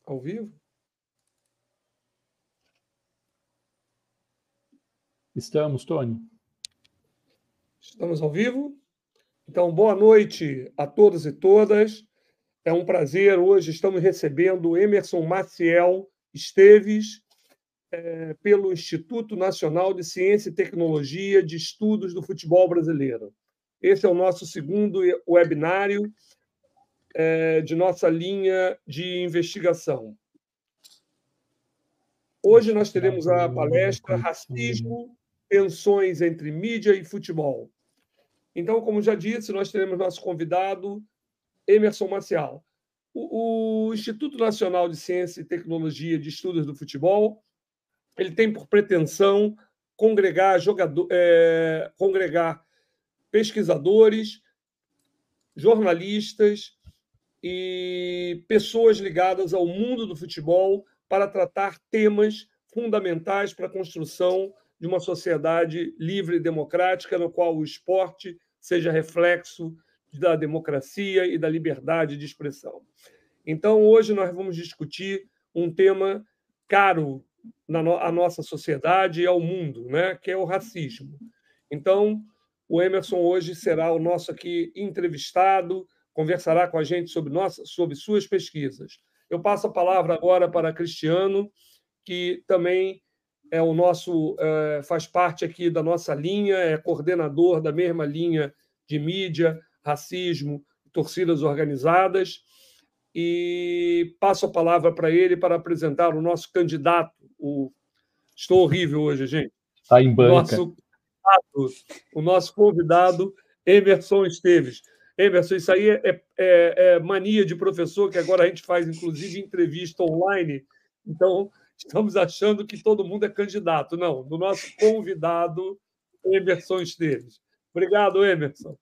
Ao vivo? Estamos, Tony. Estamos ao vivo? Então, boa noite a todos e todas. É um prazer. Hoje estamos recebendo o Emerson Maciel Esteves, pelo Instituto Nacional de Ciência e Tecnologia de Estudos do Futebol Brasileiro. Esse é o nosso segundo webinário de nossa linha de investigação. Hoje nós teremos a palestra Racismo, Tensões entre Mídia e Futebol. Então, como já disse, nós teremos nosso convidado, Emerson Maciel. O Instituto Nacional de Ciência e Tecnologia de Estudos do Futebol, ele tem por pretensão congregar pesquisadores, jornalistas e pessoas ligadas ao mundo do futebol para tratar temas fundamentais para a construção de uma sociedade livre e democrática, no qual o esporte seja reflexo da democracia e da liberdade de expressão. Então, hoje nós vamos discutir um tema caro à nossa sociedade e ao mundo, né, que é o racismo. Então, o Emerson hoje será o nosso aqui entrevistado, conversará com a gente sobre suas pesquisas. Eu passo a palavra agora para Cristiano, que também é o nosso faz parte aqui da nossa linha, é coordenador da mesma linha de mídia, racismo, torcidas organizadas, e passo a palavra para ele para apresentar o nosso candidato. Estou horrível hoje, gente. Está em banca. O nosso convidado, Emerson Esteves. Emerson, isso aí é mania de professor, que agora a gente faz, inclusive, entrevista online. Então, estamos achando que todo mundo é candidato. Não, do nosso convidado, Emerson Esteves. Obrigado, Emerson.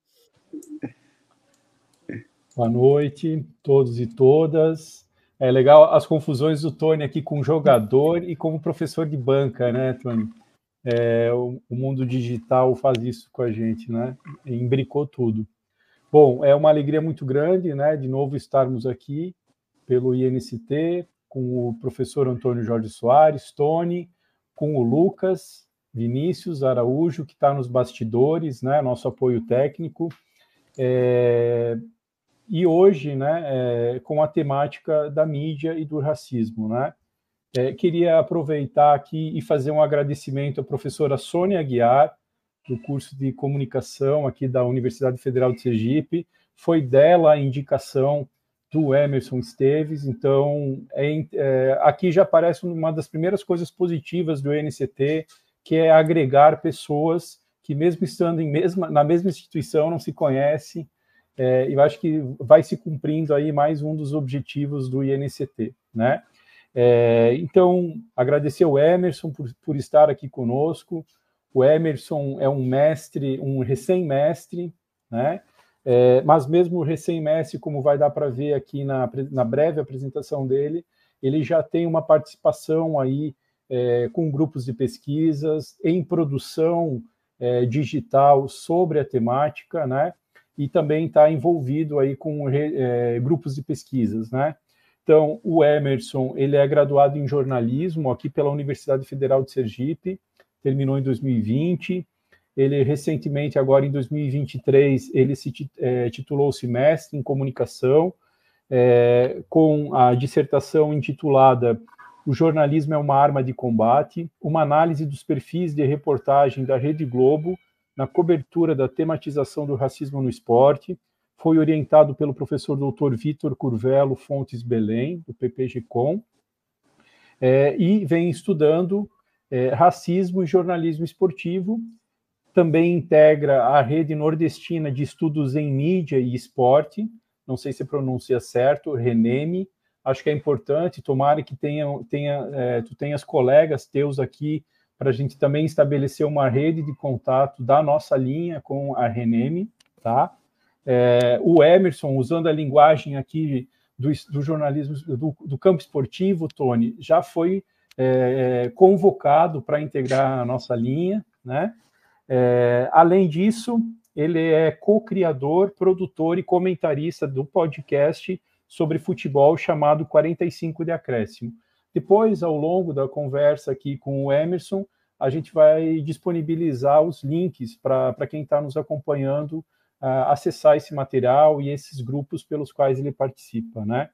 Boa noite, todos e todas. É legal as confusões do Tony aqui com jogador e como professor de banca, né, Tony? O mundo digital faz isso com a gente, né? Imbricou tudo. Bom, é uma alegria muito grande, né, de novo estarmos aqui pelo INST, com o professor Antônio Jorge Soares, Tony, com o Lucas Vinícius Araújo, que está nos bastidores, né, nosso apoio técnico, e hoje, né, com a temática da mídia e do racismo, né. Queria aproveitar aqui e fazer um agradecimento à professora Sônia Aguiar, do curso de comunicação aqui da Universidade Federal de Sergipe. Foi dela a indicação do Emerson Esteves, então aqui já aparece uma das primeiras coisas positivas do INCT, que é agregar pessoas que, mesmo estando na mesma instituição, não se conhecem, e eu acho que vai se cumprindo aí mais um dos objetivos do INCT, né? Então, agradecer ao Emerson por estar aqui conosco. O Emerson é um mestre, um recém-mestre, né? Mas mesmo o recém-mestre, como vai dar para ver aqui na breve apresentação dele, ele já tem uma participação aí com grupos de pesquisas, em produção digital sobre a temática, né? E também está envolvido aí com grupos de pesquisas, né? Então, o Emerson, ele é graduado em jornalismo aqui pela Universidade Federal de Sergipe, terminou em 2020. Ele, recentemente, agora em 2023, ele titulou-se mestre em comunicação, com a dissertação intitulada O Jornalismo é uma Arma de Combate, uma análise dos perfis de reportagem da Rede Globo na cobertura da tematização do racismo no esporte. Foi orientado pelo professor Dr. Vitor Curvelo Fontes Belém, do PPG-Com, e vem estudando racismo e jornalismo esportivo. Também integra a Rede Nordestina de Estudos em Mídia e Esporte, não sei se pronuncia certo, RENEME. Acho que é importante, tomara que tu tenhas colegas teus aqui, para a gente também estabelecer uma rede de contato da nossa linha com a RENEME, tá? O Emerson, usando a linguagem aqui do jornalismo, do campo esportivo, Tony, já foi convocado para integrar a nossa linha, né? Além disso, ele é co-criador, produtor e comentarista do podcast sobre futebol chamado 45 de acréscimo. Depois, ao longo da conversa aqui com o Emerson, a gente vai disponibilizar os links para quem está nos acompanhando acessar esse material e esses grupos pelos quais ele participa, né?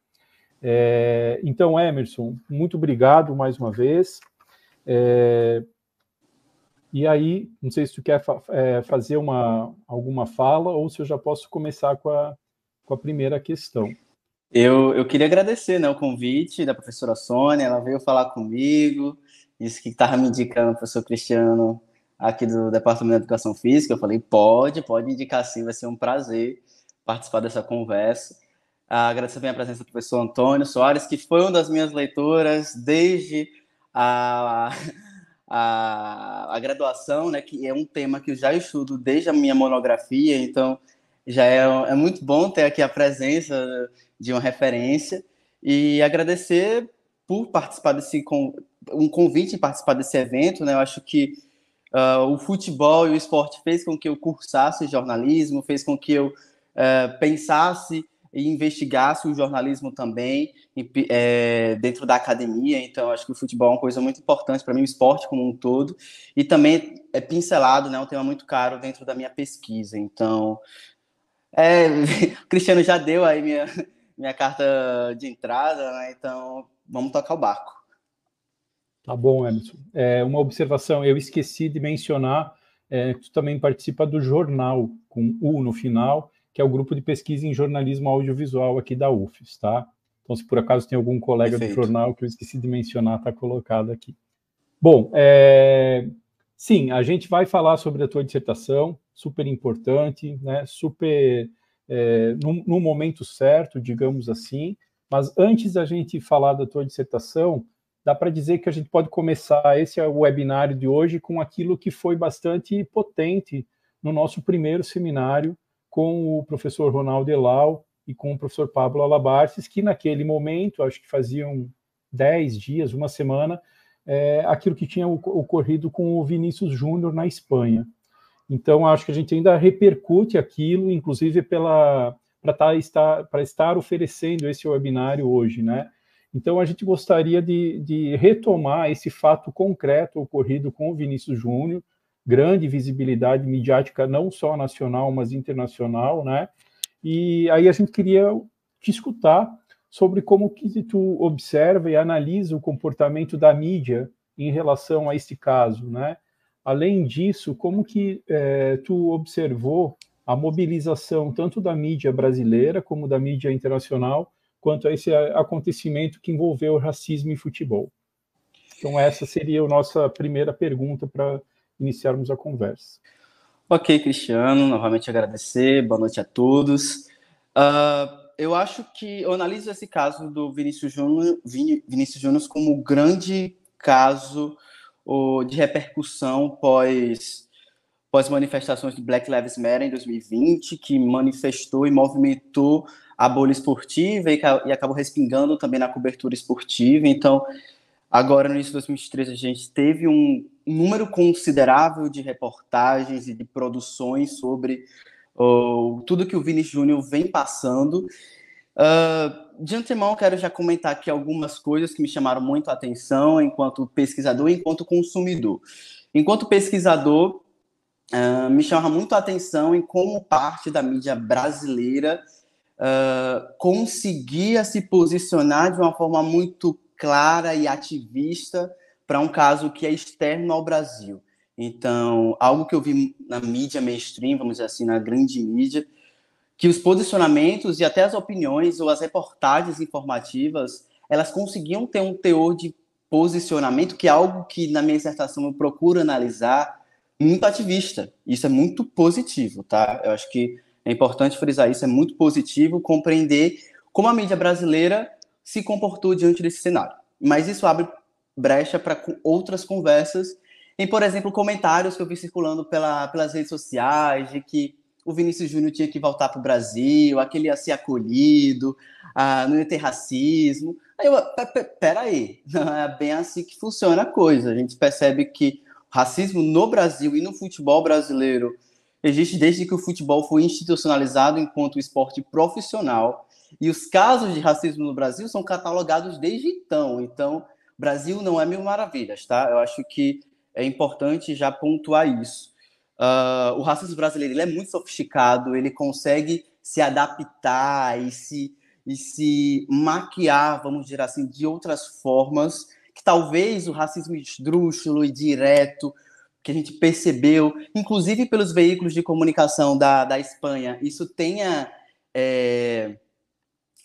Então, Emerson, muito obrigado mais uma vez. E aí, não sei se tu quer fazer alguma fala ou se eu já posso começar com a primeira questão. Eu queria agradecer, né, o convite da professora Sônia, ela veio falar comigo, disse que estava me indicando o professor Cristiano aqui do Departamento de Educação Física. Eu falei, pode indicar sim, vai ser um prazer participar dessa conversa. Agradecer também a presença do professor Antônio Soares, que foi uma das minhas leitoras desde a graduação, né, que é um tema que eu já estudo desde a minha monografia, então já é muito bom ter aqui a presença de uma referência, e agradecer por participar um convite em participar desse evento, né? Eu acho que o futebol e o esporte fez com que eu cursasse jornalismo, fez com que eu pensasse e investigasse o jornalismo também dentro da academia. Então, acho que o futebol é uma coisa muito importante para mim, o esporte como um todo, e também é pincelado, né, um tema muito caro dentro da minha pesquisa. Então, o Cristiano já deu aí minha carta de entrada, né? Então vamos tocar o barco. Tá bom, Emerson. Uma observação, eu esqueci de mencionar, tu também participa do jornal, com U no final, que é o grupo de pesquisa em jornalismo audiovisual aqui da UFES, tá? Então, se por acaso tem algum colega do jornal que eu esqueci de mencionar, está colocado aqui. Bom, sim, a gente vai falar sobre a tua dissertação, super importante, né? Super no momento certo, digamos assim. Mas antes da gente falar da tua dissertação, dá para dizer que a gente pode começar esse webinário de hoje com aquilo que foi bastante potente no nosso primeiro seminário com o professor Ronaldo Elau e com o professor Pablo Alabarces, que naquele momento, acho que faziam 10 dias, uma semana, aquilo que tinha ocorrido com o Vinícius Júnior na Espanha. Então, acho que a gente ainda repercute aquilo, inclusive para estar oferecendo esse webinário hoje, né? Então, a gente gostaria de retomar esse fato concreto ocorrido com o Vinícius Júnior, grande visibilidade midiática, não só nacional, mas internacional, né? E aí a gente queria te escutar sobre como que tu observa e analisa o comportamento da mídia em relação a este caso, né? Além disso, como que tu observou a mobilização tanto da mídia brasileira como da mídia internacional quanto a esse acontecimento que envolveu racismo e futebol? Então, essa seria a nossa primeira pergunta para iniciarmos a conversa. Ok, Cristiano, novamente agradecer, boa noite a todos. Eu acho que eu analiso esse caso do Vinícius Júnior como um grande caso de repercussão pós manifestações do Black Lives Matter em 2020, que manifestou e movimentou a bolha esportiva e acabou respingando também na cobertura esportiva. Então, agora, no início de 2023, a gente teve um número considerável de reportagens e de produções sobre tudo que o Vinícius Júnior vem passando. De antemão, quero já comentar aqui algumas coisas que me chamaram muito a atenção enquanto pesquisador e enquanto consumidor. Enquanto pesquisador, me chama muito a atenção em como parte da mídia brasileira conseguia se posicionar de uma forma muito clara e ativista para um caso que é externo ao Brasil. Então, algo que eu vi na mídia mainstream, vamos dizer assim, na grande mídia, que os posicionamentos e até as opiniões ou as reportagens informativas, elas conseguiam ter um teor de posicionamento, que é algo que na minha dissertação eu procuro analisar, muito ativista. Isso é muito positivo, tá? Eu acho que é importante frisar isso, é muito positivo compreender como a mídia brasileira se comportou diante desse cenário. Mas isso abre brecha para outras conversas, em, por exemplo, comentários que eu vi circulando pelas redes sociais, de que o Vinícius Júnior tinha que voltar para o Brasil, aquele ia ser acolhido, não ia ter racismo. Aí eu, peraí, não é bem assim que funciona a coisa. A gente percebe que o racismo no Brasil e no futebol brasileiro existe desde que o futebol foi institucionalizado enquanto esporte profissional. E os casos de racismo no Brasil são catalogados desde então. Então, o Brasil não é mil maravilhas, tá? Eu acho que é importante já pontuar isso. O racismo brasileiro ele é muito sofisticado, ele consegue se adaptar e se maquiar, vamos dizer assim, de outras formas, que talvez o racismo esdrúxulo e direto, que a gente percebeu, inclusive pelos veículos de comunicação da Espanha, isso tenha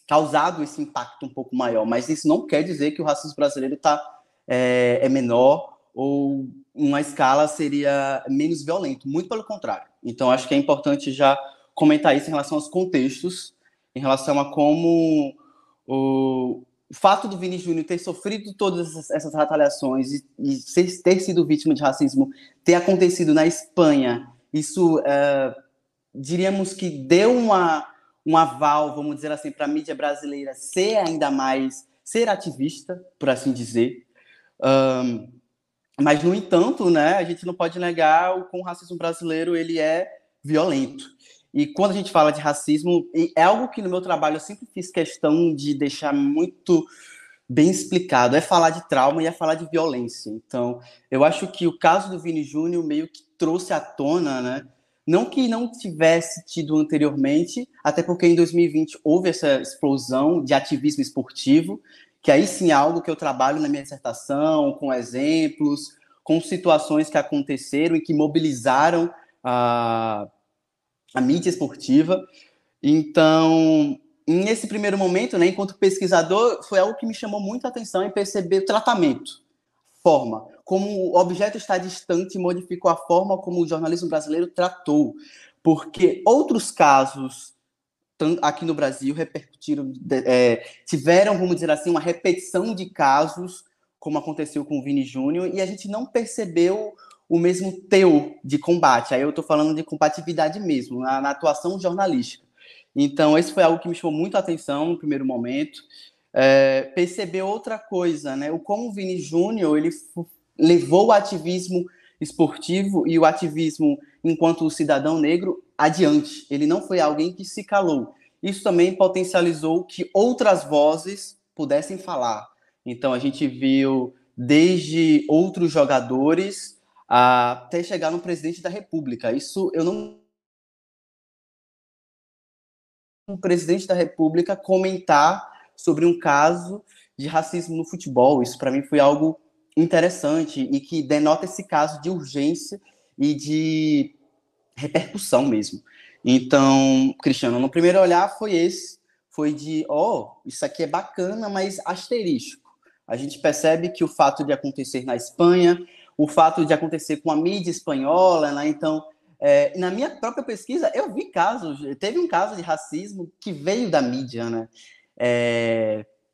causado esse impacto um pouco maior. Mas isso não quer dizer que o racismo brasileiro é menor ou uma escala seria menos violento, muito pelo contrário. Então, acho que é importante já comentar isso em relação aos contextos, em relação a como o fato do Vini Júnior ter sofrido todas essas retaliações e ter sido vítima de racismo ter acontecido na Espanha, isso, diríamos que deu um aval, vamos dizer assim, para a mídia brasileira ser ainda mais, ser ativista, por assim dizer. Mas, no entanto, né, a gente não pode negar o como o racismo brasileiro ele é violento. E quando a gente fala de racismo, é algo que no meu trabalho eu sempre fiz questão de deixar muito bem explicado, é falar de trauma e é falar de violência. Então, eu acho que o caso do Vini Júnior meio que trouxe à tona, né, não que não tivesse tido anteriormente, até porque em 2020 houve essa explosão de ativismo esportivo, que aí sim é algo que eu trabalho na minha dissertação, com exemplos, com situações que aconteceram e que mobilizaram a mídia esportiva. Então, nesse primeiro momento, né, enquanto pesquisador, foi algo que me chamou muito a atenção em perceber o tratamento, forma, como o objeto está distante modificou a forma como o jornalismo brasileiro tratou, porque outros casos aqui no Brasil repercutiram, tiveram, vamos dizer assim, uma repetição de casos, como aconteceu com o Vini Júnior, e a gente não percebeu o mesmo teor de combate. Aí eu estou falando de combatividade mesmo, na atuação jornalística. Então, esse foi algo que me chamou muito a atenção no primeiro momento. Perceber outra coisa, né? O como o Vini Júnior ele levou o ativismo esportivo e o ativismo enquanto cidadão negro adiante. Ele não foi alguém que se calou. Isso também potencializou que outras vozes pudessem falar. Então, a gente viu desde outros jogadores até chegar no presidente da República. Isso eu não... O presidente da República comentar sobre um caso de racismo no futebol. Isso, para mim, foi algo interessante e que denota esse caso de urgência e de repercussão mesmo. Então, Cristiano, no primeiro olhar foi de, isso aqui é bacana, mas asterisco. A gente percebe que o fato de acontecer na Espanha, o fato de acontecer com a mídia espanhola, né? Então, na minha própria pesquisa, eu vi casos, teve um caso de racismo que veio da mídia, né?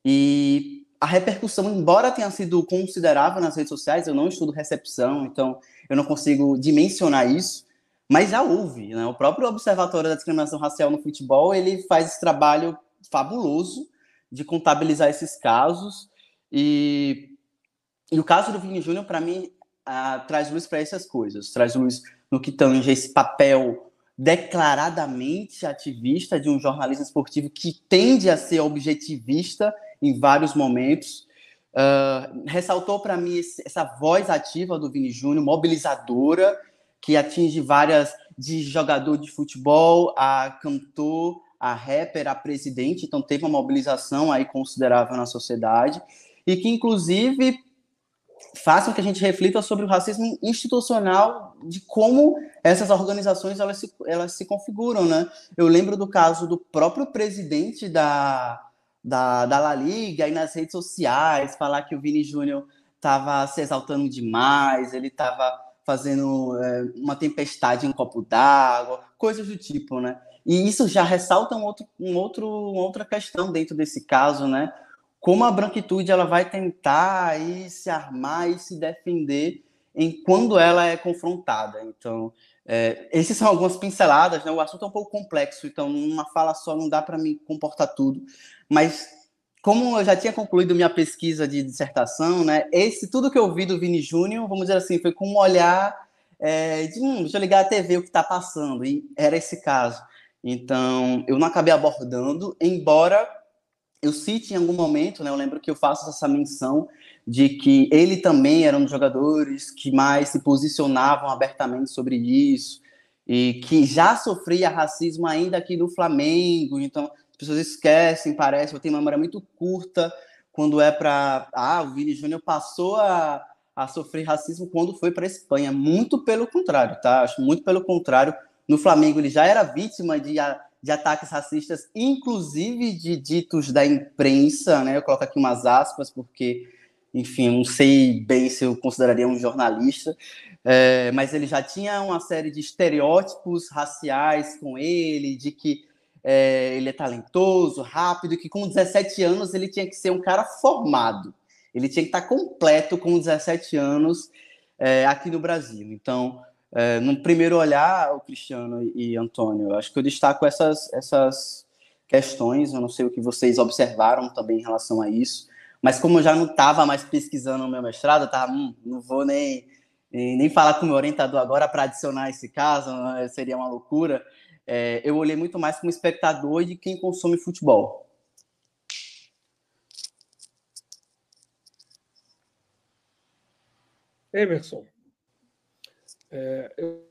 E a repercussão, embora tenha sido considerável nas redes sociais, eu não estudo recepção, então eu não consigo dimensionar isso, mas já houve, né? O próprio Observatório da Discriminação Racial no Futebol, ele faz esse trabalho fabuloso de contabilizar esses casos, e o caso do Vini Júnior, para mim, traz luz para essas coisas, traz luz no que tange esse papel declaradamente ativista de um jornalismo esportivo que tende a ser objetivista em vários momentos. Ressaltou para mim essa voz ativa do Vini Júnior, mobilizadora, que atinge várias, de jogador de futebol a cantor, a rapper, a presidente, então teve uma mobilização aí considerável na sociedade, e que, inclusive, façam que a gente reflita sobre o racismo institucional, de como essas organizações elas se configuram, né? Eu lembro do caso do próprio presidente da La Liga, aí nas redes sociais, falar que o Vini Júnior estava se exaltando demais, ele estava fazendo uma tempestade em um copo d'água, coisas do tipo, né? E isso já ressalta uma outra questão dentro desse caso, né? Como a branquitude ela vai tentar aí se armar e se defender quando ela é confrontada. Então, essas são algumas pinceladas, né? O assunto é um pouco complexo, então numa fala só não dá para me comportar tudo. Mas, como eu já tinha concluído minha pesquisa de dissertação, né? Tudo que eu vi do Vini Júnior, vamos dizer assim, foi com um olhar deixa eu ligar a TV, o que está passando. E era esse caso. Então, eu não acabei abordando, embora eu cite em algum momento, né, eu lembro que eu faço essa menção de que ele também era um dos jogadores que mais se posicionavam abertamente sobre isso, e que já sofria racismo ainda aqui no Flamengo. Então, as pessoas esquecem, parece, eu tenho uma memória muito curta quando é para... o Vini Júnior passou a sofrer racismo quando foi para a Espanha. Muito pelo contrário, tá? Acho muito pelo contrário. No Flamengo ele já era vítima de ataques racistas, inclusive de ditos da imprensa, né? Eu coloco aqui umas aspas, porque, enfim, não sei bem se eu consideraria um jornalista, mas ele já tinha uma série de estereótipos raciais com ele, de que ele é talentoso, rápido, que com 17 anos ele tinha que ser um cara formado. Ele tinha que estar completo com 17 anos aqui no Brasil. Então, no primeiro olhar, o Cristiano e Antônio, eu acho que eu destaco essas questões. Eu não sei o que vocês observaram também em relação a isso, mas como eu já não estava mais pesquisando o meu mestrado, eu tava, não vou nem falar com o meu orientador agora para adicionar esse caso, seria uma loucura. Eu olhei muito mais como espectador e de quem consome futebol. Emerson, eu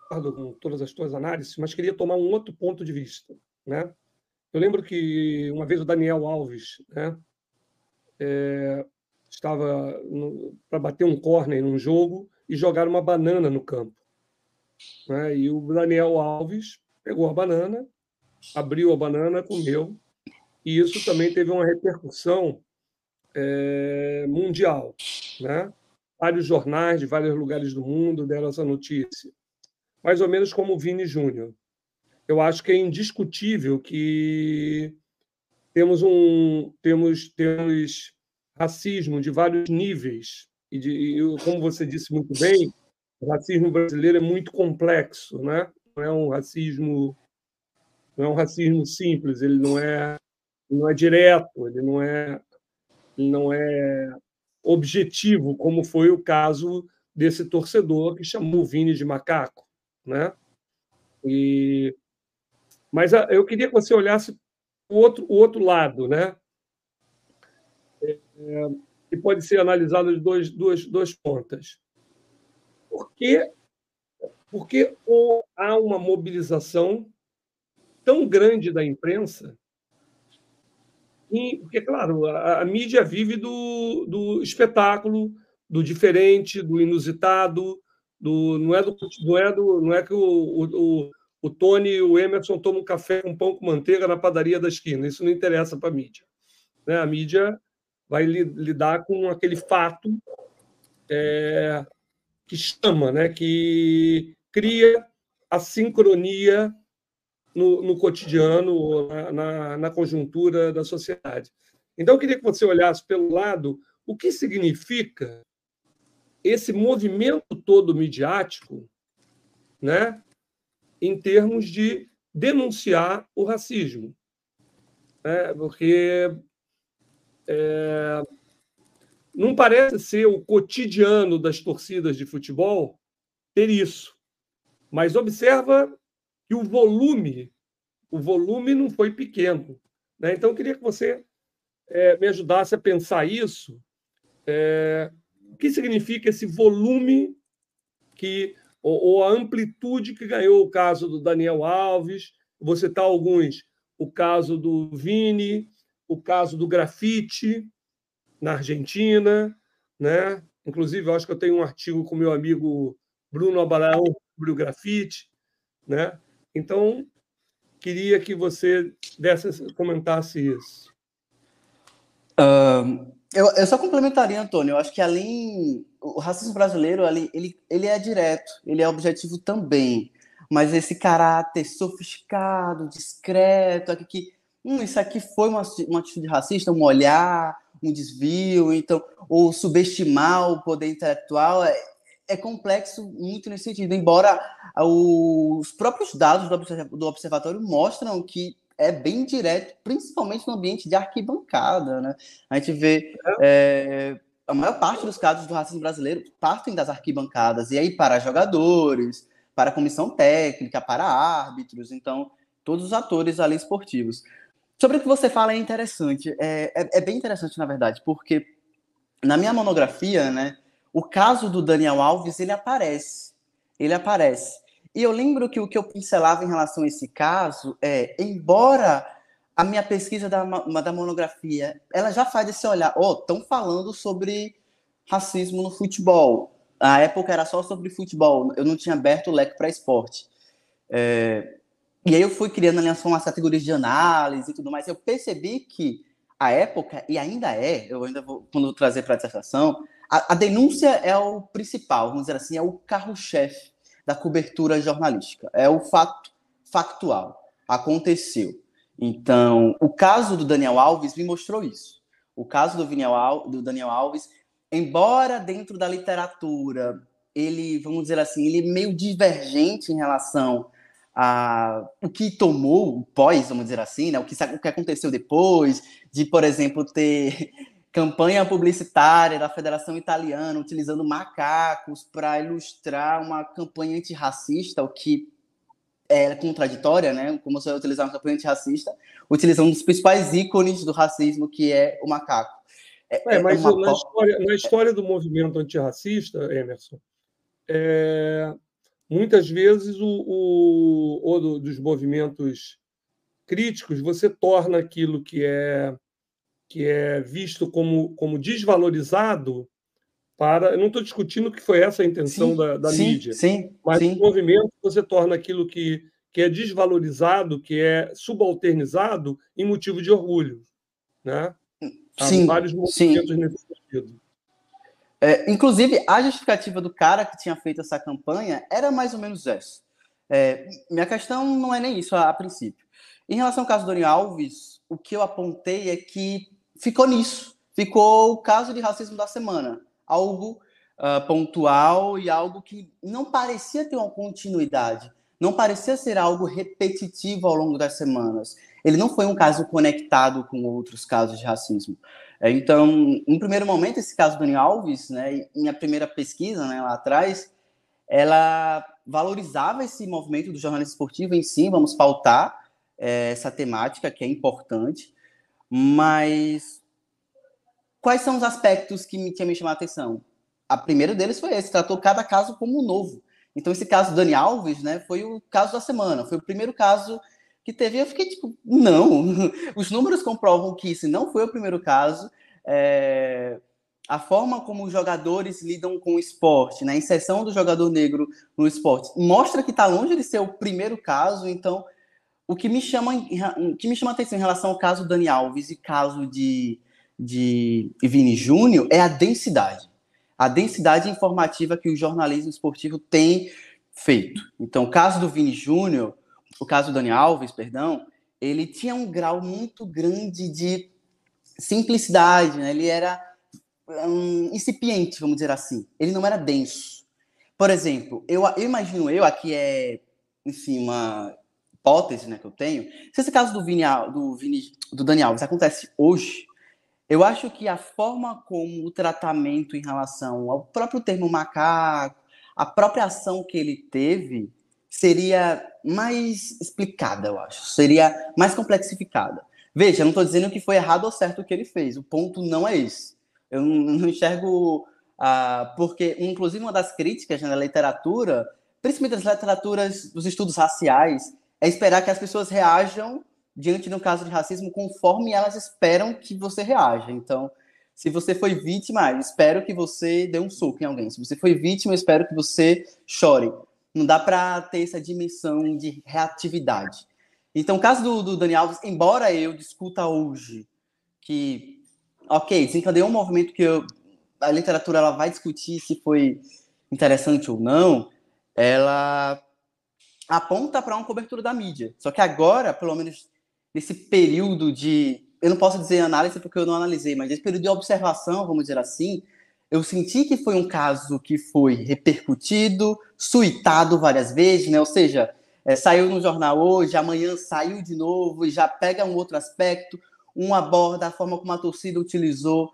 concordo com todas as tuas análises, mas queria tomar um outro ponto de vista, né? Eu lembro que uma vez o Daniel Alves, né, estava para bater um córner num jogo e jogar uma banana no campo, né? E o Daniel Alves pegou a banana, abriu a banana, comeu, e isso também teve uma repercussão mundial, né? Vários jornais de vários lugares do mundo deram essa notícia, mais ou menos como o Vini Júnior. Eu acho que é indiscutível que temos racismo de vários níveis e como você disse muito bem, o racismo brasileiro é muito complexo, né? Não é um racismo simples, ele não é direto, ele não é objetivo, como foi o caso desse torcedor que chamou o Vini de macaco, né? Mas eu queria que você olhasse o outro lado, né? Que pode ser analisado de duas pontas. Por que há uma mobilização tão grande da imprensa? Porque, claro, a mídia vive do espetáculo, do diferente, do inusitado, não é que o Tony e o Emerson tomam um café com pão com manteiga na padaria da esquina. Isso não interessa para a mídia, né? A mídia vai lidar com aquele fato que chama, né? Que cria a sincronia no cotidiano, na conjuntura da sociedade. Então, eu queria que você olhasse pelo lado o que significa esse movimento todo midiático, né, em termos de denunciar o racismo. Porque não parece ser o cotidiano das torcidas de futebol ter isso. Mas observa que o volume não foi pequeno, né? Então, eu queria que você me ajudasse a pensar isso. O que significa esse volume ou a amplitude que ganhou o caso do Daniel Alves? Vou citar alguns. O caso do Vini, o caso do grafite na Argentina, né? Inclusive, eu acho que eu tenho um artigo com meu amigo Bruno Abalaão sobre o grafite, né? Então, queria que você comentasse isso. Eu só complementaria, Antônio. Eu acho que o racismo brasileiro ele é direto, ele é objetivo também, mas esse caráter sofisticado, discreto, isso aqui foi uma atitude racista, um olhar, um desvio, então, ou subestimar o poder intelectual é complexo muito nesse sentido, embora os próprios dados do observatório mostram que é bem direto, principalmente no ambiente de arquibancada, né? A gente vê a maior parte dos casos do racismo brasileiro partem das arquibancadas, e aí para jogadores, para a comissão técnica, para árbitros, então, todos os atores ali esportivos. Sobre o que você fala é interessante, é bem interessante, na verdade, porque na minha monografia, né, o caso do Daniel Alves, ele aparece. E eu lembro que o que eu pincelava em relação a esse caso embora a minha pesquisa da monografia, ela já faz esse olhar, estão falando sobre racismo no futebol. Na época era só sobre futebol, eu não tinha aberto o leque para esporte. E aí eu fui criando ali umas categorias de análise e tudo mais, eu percebi que a época, e ainda eu ainda vou, quando eu trazer para a dissertação, a denúncia é o principal, vamos dizer assim, é o carro-chefe da cobertura jornalística, é o fato factual, aconteceu. Então, o caso do Daniel Alves me mostrou isso. O caso do Daniel Alves, embora dentro da literatura, ele, vamos dizer assim, ele é meio divergente em relação a o que tomou o pós, vamos dizer assim, né? O que aconteceu depois de, por exemplo, ter campanha publicitária da Federação Italiana utilizando macacos para ilustrar uma campanha antirracista, o que é contraditória, né? Como você vai utilizar uma campanha antirracista, utilizando um dos principais ícones do racismo, que é o macaco. Mas na história do movimento antirracista, Emerson, muitas vezes ou dos movimentos críticos, você torna aquilo que é visto como desvalorizado para... Eu não estou discutindo que foi essa a intenção da mídia, mas no movimento você torna aquilo que é desvalorizado, que é subalternizado, em motivo de orgulho, né? Há vários movimentos nesse sentido. Inclusive, a justificativa do cara que tinha feito essa campanha era mais ou menos essa. Minha questão não é nem isso, a princípio. Em relação ao caso do Daniel Alves, o que eu apontei é que ficou nisso. Ficou o caso de racismo da semana. Algo pontual e algo que não parecia ter uma continuidade. Não parecia ser algo repetitivo ao longo das semanas. Ele não foi um caso conectado com outros casos de racismo. Então, em primeiro momento, esse caso do Daniel Alves, né, minha primeira pesquisa, né, lá atrás, ela valorizava esse movimento do jornalismo esportivo em si, vamos pautar essa temática que é importante, mas quais são os aspectos que me chamaram a atenção? A primeira deles foi esse, tratou cada caso como um novo. Então, esse caso do Daniel Alves, né, foi o caso da semana, foi o primeiro caso que teve. Eu fiquei tipo, não, os números comprovam que esse não foi o primeiro caso. A forma como os jogadores lidam com o esporte, né, a inserção do jogador negro no esporte, mostra que está longe de ser o primeiro caso. Então, o que me chama a atenção em relação ao caso do Daniel Alves e caso de Vini Júnior é a densidade informativa que o jornalismo esportivo tem feito. Então, o caso do Vini Júnior, o caso do Daniel Alves, perdão, ele tinha um grau muito grande de simplicidade, né? Ele era incipiente, vamos dizer assim. Ele não era denso. Por exemplo, eu imagino aqui enfim, uma hipótese, né, que eu tenho, se esse caso do Daniel Alves acontece hoje, eu acho que a forma como o tratamento em relação ao próprio termo macaco, a própria ação que ele teve, seria mais explicada, eu acho. Seria mais complexificada. Veja, eu não estou dizendo que foi errado ou certo o que ele fez. O ponto não é esse. Eu não enxergo... porque, inclusive, uma das críticas, né, da literatura, principalmente das literaturas dos estudos raciais, é esperar que as pessoas reajam diante de um caso de racismo conforme elas esperam que você reaja. Então, se você foi vítima, eu espero que você dê um soco em alguém. Se você foi vítima, eu espero que você chore. Não dá para ter essa dimensão de reatividade. Então, o caso do Daniel Alves, embora eu discuta hoje que, ok, desencadeou um movimento que a literatura ela vai discutir se foi interessante ou não, ela aponta para uma cobertura da mídia. Só que agora, pelo menos nesse período de... Eu não posso dizer análise porque eu não analisei, mas nesse período de observação, vamos dizer assim, eu senti que foi um caso que foi repercutido, suitado várias vezes, né? Ou seja, saiu no jornal hoje, amanhã saiu de novo e já pega um outro aspecto, um aborda a forma como a torcida utilizou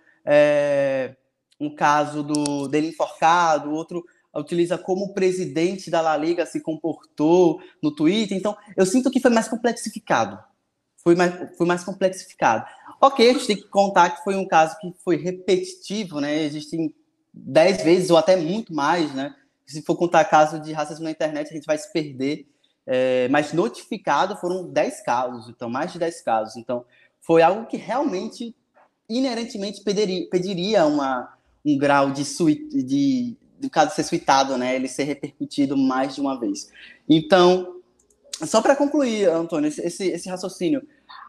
um caso dele enforcado, outro utiliza como o presidente da La Liga se comportou no Twitter. Então, eu sinto que foi mais complexificado. Foi mais complexificado. Ok, a gente tem que contar que foi um caso que foi repetitivo, né? Existem 10 vezes ou até muito mais, né? Se for contar caso de racismo na internet, a gente vai se perder. Mas notificado foram 10 casos, então mais de 10 casos. Então, foi algo que realmente, inerentemente, pediria um grau do caso ser suitado, né? Ele ser repercutido mais de uma vez. Então, só para concluir, Antônio, esse raciocínio,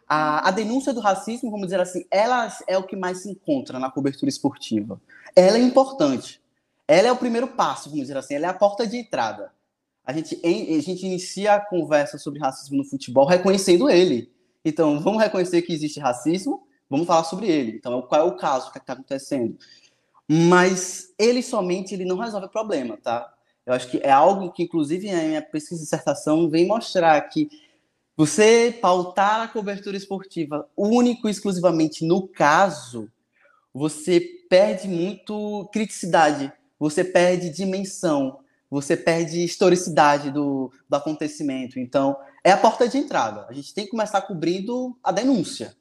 a denúncia do racismo, vamos dizer assim, ela é o que mais se encontra na cobertura esportiva. Ela é importante. Ela é o primeiro passo, vamos dizer assim, ela é a porta de entrada. A gente inicia a conversa sobre racismo no futebol reconhecendo ele. Então, vamos reconhecer que existe racismo, vamos falar sobre ele. Então, qual é o caso, o que está acontecendo? Mas ele não resolve o problema, tá? Eu acho que é algo que, inclusive, a minha pesquisa de dissertação vem mostrar que você pautar a cobertura esportiva único e exclusivamente no caso, você perde muito criticidade, você perde dimensão, você perde historicidade do acontecimento. Então, é a porta de entrada. A gente tem que começar cobrindo a denúncia.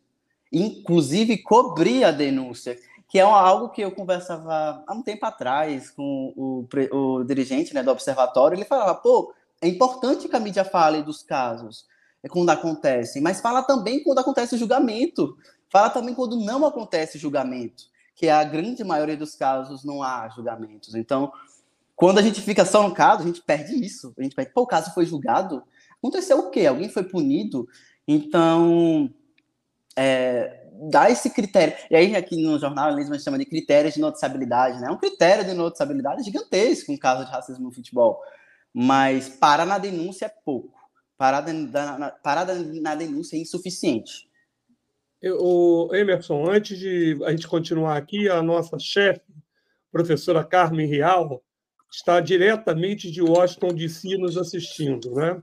Inclusive, cobrir a denúncia, que é algo que eu conversava há um tempo atrás com o dirigente, né, do observatório. Ele falava, pô, é importante que a mídia fale dos casos quando acontecem, mas fala também quando acontece o julgamento. Fala também quando não acontece o julgamento, que a grande maioria dos casos não há julgamentos. Então, quando a gente fica só no caso, a gente perde isso. A gente perde, pô, o caso foi julgado? Aconteceu o quê? Alguém foi punido? Então, dá esse critério. E aí, aqui no jornalismo, a gente chama de critérios de noticiabilidade, né? É um critério de noticiabilidade gigantesco em caso de racismo no futebol. Mas parar na denúncia é pouco. Parar na denúncia é insuficiente. Emerson, antes de a gente continuar aqui, a nossa chefe, professora Carmen Real, está diretamente de Washington, D.C., nos assistindo, né?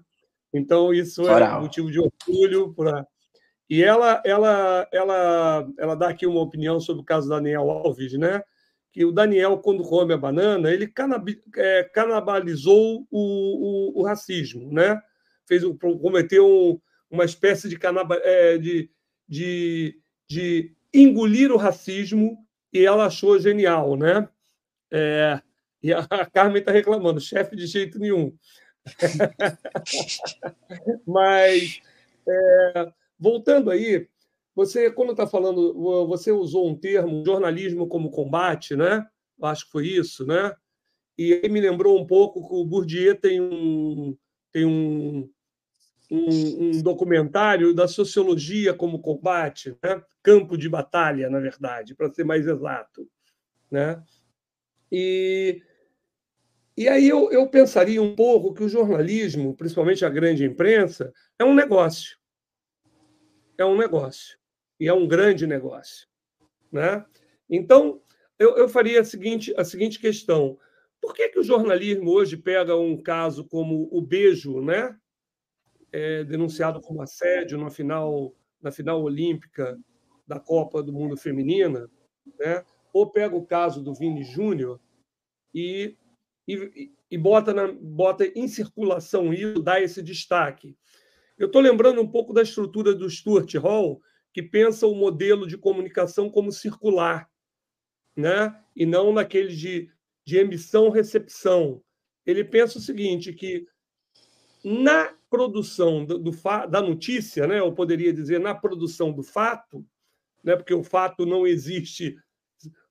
Então, isso é motivo de orgulho. E ela dá aqui uma opinião sobre o caso do Daniel Alves, né? Que o Daniel, quando come a banana, ele canibalizou o racismo, né? Cometeu uma espécie de engolir o racismo, e ela achou genial, né? E a Carmen está reclamando, chefe de jeito nenhum. Mas, voltando aí, você, quando está falando, você usou um termo, jornalismo como combate, né? Acho que foi isso, né? E aí me lembrou um pouco que o Bourdieu tem um documentário da sociologia como combate, né? Campo de batalha, na verdade, para ser mais exato, né? E aí eu pensaria um pouco que o jornalismo, principalmente a grande imprensa, é um negócio. É um negócio. E é um grande negócio, né? Então, eu faria a seguinte questão. Por que o jornalismo hoje pega um caso como o beijo, né? Denunciado como assédio na final olímpica da Copa do Mundo Feminina, né? Ou pega o caso do Vini Júnior e bota em circulação isso, dá esse destaque. Eu estou lembrando um pouco da estrutura do Stuart Hall, que pensa o modelo de comunicação como circular, né? E não naquele de emissão-recepção. Ele pensa o seguinte, que na produção da notícia, né? Eu poderia dizer na produção do fato, né? Porque o fato não existe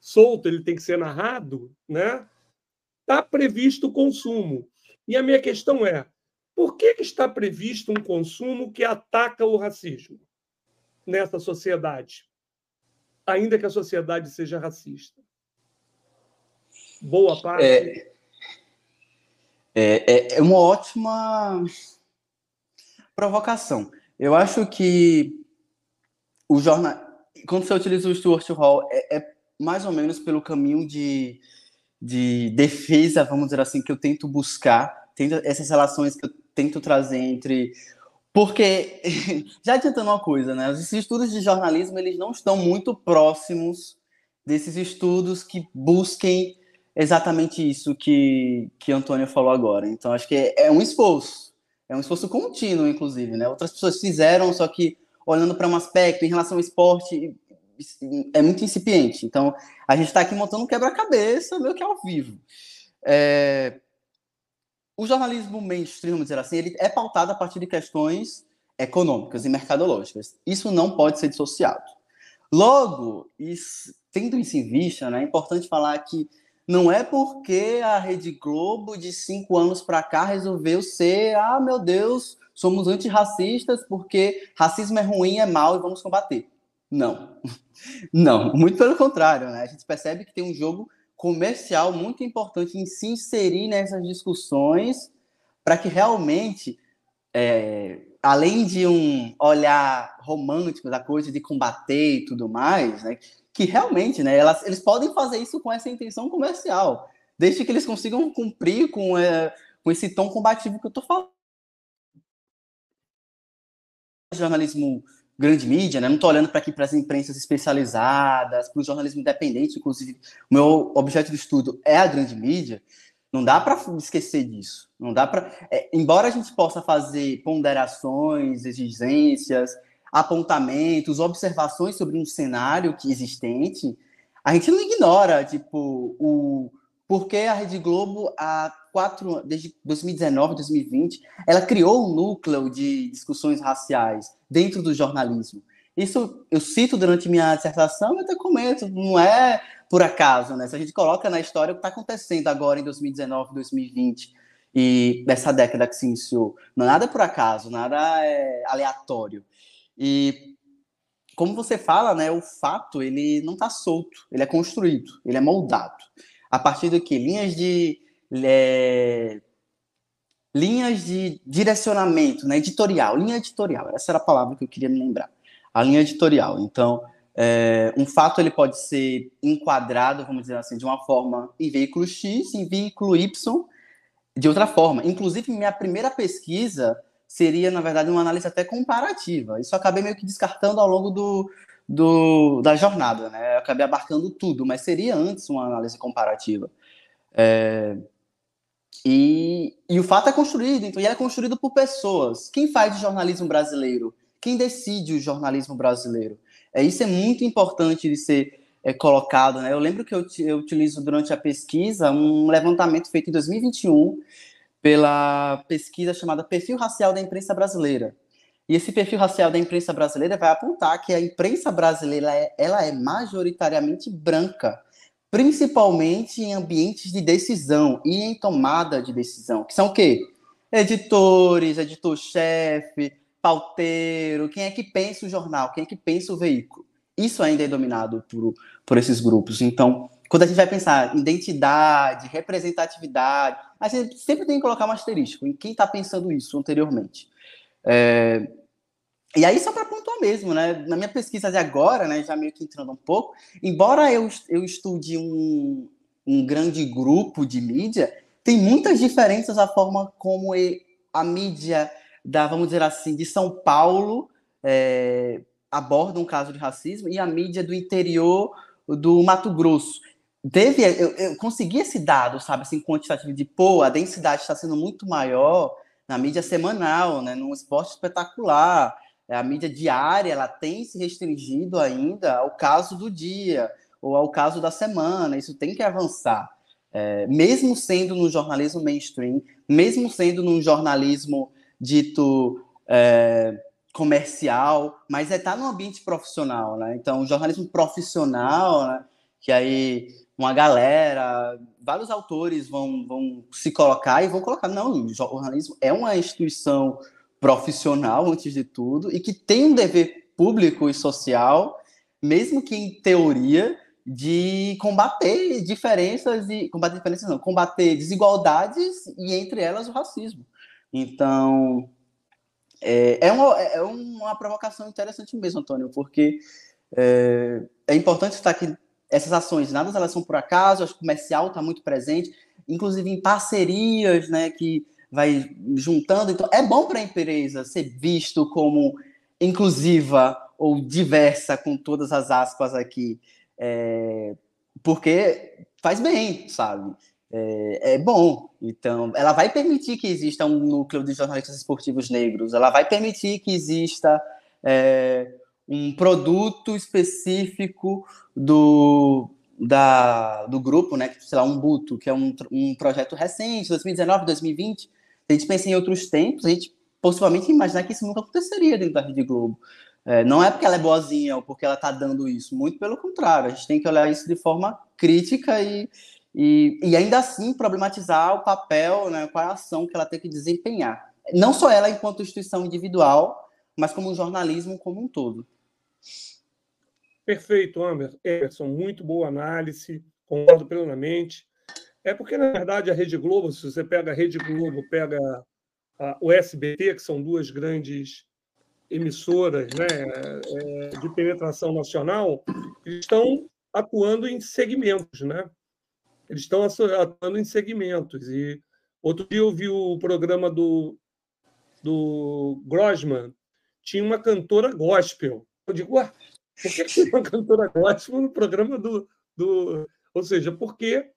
solto, ele tem que ser narrado, né? Está previsto o consumo. E a minha questão é, por que está previsto um consumo que ataca o racismo nessa sociedade, ainda que a sociedade seja racista? Boa parte. É uma ótima provocação. Eu acho que quando você utiliza o Stuart Hall, é mais ou menos pelo caminho de defesa, vamos dizer assim, que eu tento buscar, essas relações que eu tento trazer entre... Porque, já adiantando uma coisa, né? Os estudos de jornalismo, eles não estão muito próximos desses estudos que busquem exatamente isso que Antônio falou agora. Então, acho que é um esforço contínuo, inclusive, né? Outras pessoas fizeram, só que olhando para um aspecto em relação ao esporte, é muito incipiente. Então, a gente está aqui montando um quebra-cabeça, meio que ao vivo. O jornalismo mainstream, vamos dizer assim, ele é pautado a partir de questões econômicas e mercadológicas. Isso não pode ser dissociado. Logo, tendo isso em vista, né, é importante falar que não é porque a Rede Globo, de 5 anos para cá, resolveu ser, meu Deus, somos antirracistas porque racismo é ruim, é mal e vamos combater. Não. Não, muito pelo contrário, né? A gente percebe que tem um jogo comercial muito importante em se inserir nessas discussões para que realmente, além de um olhar romântico da coisa de combater e tudo mais, né, que realmente, né, eles podem fazer isso com essa intenção comercial, desde que eles consigam cumprir com esse tom combativo que eu estou falando. Jornalismo grande mídia, né? Não estou olhando para aqui para as imprensas especializadas, para o jornalismo independente, inclusive o meu objeto de estudo é a grande mídia. Não dá para esquecer disso. Não dá para, embora a gente possa fazer ponderações, exigências, apontamentos, observações sobre um cenário que existente, a gente não ignora, tipo, o porque a Rede Globo desde 2019, 2020, ela criou um núcleo de discussões raciais dentro do jornalismo. Isso eu cito durante minha dissertação e até comento, não é por acaso, né? Se a gente coloca na história o que está acontecendo agora em 2019, 2020 e dessa década que se iniciou, não é nada por acaso, nada é aleatório. E como você fala, né, o fato ele não está solto, ele é construído, ele é moldado. A partir do que? Linhas de direcionamento, né? Linha editorial, essa era a palavra que eu queria me lembrar. A linha editorial. Então, um fato ele pode ser enquadrado, vamos dizer assim, de uma forma em veículo X, em veículo Y, de outra forma. Inclusive, minha primeira pesquisa seria, na verdade, uma análise até comparativa. Isso eu acabei meio que descartando ao longo da jornada, né? Eu acabei abarcando tudo, mas seria antes uma análise comparativa. E o fato é construído, então, e é construído por pessoas. Quem faz o jornalismo brasileiro? Quem decide o jornalismo brasileiro? Isso é muito importante de ser colocado, né? Eu lembro que eu utilizo durante a pesquisa um levantamento feito em 2021 pela pesquisa chamada Perfil Racial da Imprensa Brasileira. E esse perfil racial da imprensa brasileira vai apontar que a imprensa brasileira ela é majoritariamente branca, principalmente em ambientes de decisão e em tomada de decisão, que são o quê? Editores, editor-chefe, pauteiro, quem é que pensa o jornal, quem é que pensa o veículo. Isso ainda é dominado por esses grupos. Então, quando a gente vai pensar em identidade, representatividade, a gente sempre tem que colocar um asterisco em quem está pensando isso anteriormente. E aí, só para pontuar mesmo, né? Na minha pesquisa de agora, né, já meio que entrando um pouco, embora eu estude um grande grupo de mídia, tem muitas diferenças a forma como a mídia vamos dizer assim, de São Paulo aborda um caso de racismo e a mídia do interior do Mato Grosso. Eu consegui esse dado, sabe, assim, quantitativo de, a densidade está sendo muito maior na mídia semanal, né, num esporte espetacular. A mídia diária ela tem se restringido ainda ao caso do dia ou ao caso da semana. Isso tem que avançar. Mesmo sendo no jornalismo mainstream, mesmo sendo num jornalismo dito comercial, mas está no ambiente profissional, né? Então, o jornalismo profissional, né, que aí uma galera, vários autores vão se colocar e vão colocar, não, o jornalismo é uma instituição profissional, antes de tudo, e que tem um dever público e social, mesmo que em teoria, de combater desigualdades e, entre elas, o racismo. Então, é uma provocação interessante mesmo, Antônio, porque é importante estar que essas ações, nada elas são por acaso, acho que o comercial está muito presente, inclusive em parcerias, né, que vai juntando. Então, é bom para a empresa ser visto como inclusiva ou diversa, com todas as aspas aqui, porque faz bem, sabe? É bom. Então, ela vai permitir que exista um núcleo de jornalistas esportivos negros, ela vai permitir que exista um produto específico do grupo, né? Sei lá, um Buto, que é um projeto recente, 2019, 2020. A gente pensa em outros tempos, a gente possivelmente imaginar que isso nunca aconteceria dentro da Rede Globo. Não é porque ela é boazinha ou porque ela está dando isso, muito pelo contrário, a gente tem que olhar isso de forma crítica e ainda assim problematizar o papel, né, qual é a ação que ela tem que desempenhar. Não só ela enquanto instituição individual, mas como um jornalismo como um todo. Perfeito, Emerson, muito boa análise, concordo plenamente. É porque, na verdade, a Rede Globo, se você pega a Rede Globo, pega o SBT, que são duas grandes emissoras, né, de penetração nacional, eles estão atuando em segmentos, né? Eles estão atuando em segmentos. E outro dia eu vi o programa do Grossman, tinha uma cantora gospel. Eu digo, ué, por que tem uma cantora gospel no programa do... Ou seja, porque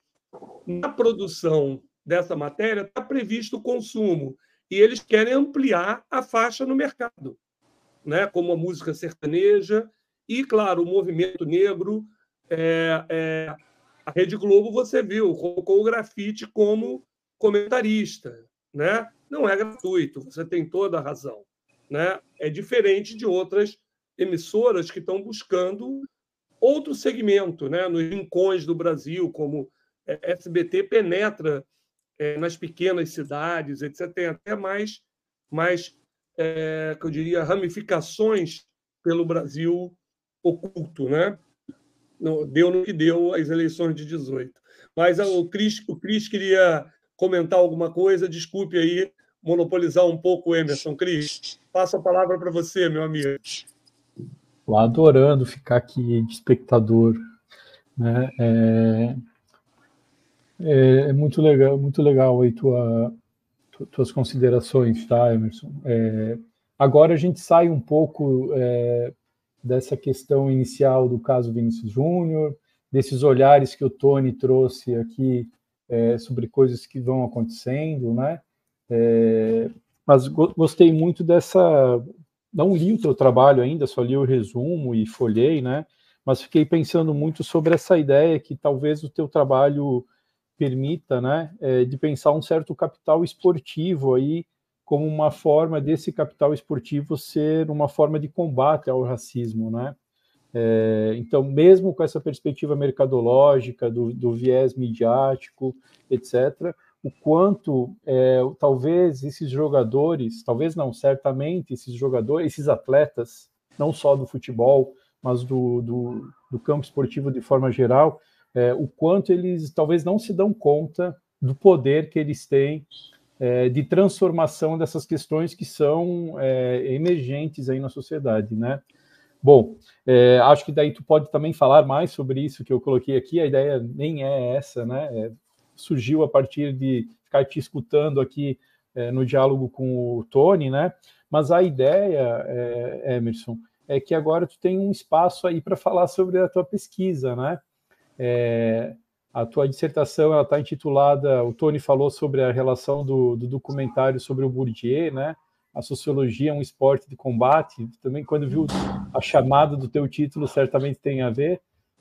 na produção dessa matéria está previsto o consumo e eles querem ampliar a faixa no mercado, né? Como a música sertaneja e, claro, o movimento negro. A Rede Globo, você viu, colocou o grafite como comentarista, né? Não é gratuito, você tem toda a razão, né? É diferente de outras emissoras que estão buscando outro segmento, né? Nos rincões do Brasil, como SBT penetra nas pequenas cidades, etc. Tem até mais que eu diria, ramificações pelo Brasil oculto, né? Deu no que deu as eleições de 18. Mas o Cris queria comentar alguma coisa. Desculpe aí monopolizar um pouco o Emerson. Cris, passo a palavra para você, meu amigo. Estou adorando ficar aqui de espectador, né? É muito legal aí tuas considerações, tá, Emerson? Agora a gente sai um pouco dessa questão inicial do caso Vinícius Júnior, desses olhares que o Tony trouxe aqui sobre coisas que vão acontecendo, né? Mas gostei muito dessa... Não li o teu trabalho ainda, só li o resumo e folhei, né? Mas fiquei pensando muito sobre essa ideia que talvez o teu trabalho permita, né, de pensar um certo capital esportivo aí como uma forma desse capital esportivo ser uma forma de combate ao racismo, né? Então, mesmo com essa perspectiva mercadológica, do viés midiático, etc., o quanto talvez esses jogadores, talvez não, certamente esses jogadores, esses atletas, não só do futebol, mas do campo esportivo de forma geral, o quanto eles talvez não se dão conta do poder que eles têm de transformação dessas questões que são emergentes aí na sociedade, né? Bom, acho que daí tu pode também falar mais sobre isso que eu coloquei aqui, a ideia nem é essa, né? Surgiu a partir de ficar te escutando aqui no diálogo com o Tony, né? Mas a ideia, Emerson, é que agora tu tem um espaço aí para falar sobre a tua pesquisa, né? A tua dissertação ela está intitulada, o Tony falou sobre a relação do documentário sobre o Bourdieu, né? A sociologia é um esporte de combate. Também quando viu a chamada do teu título, certamente tem a ver.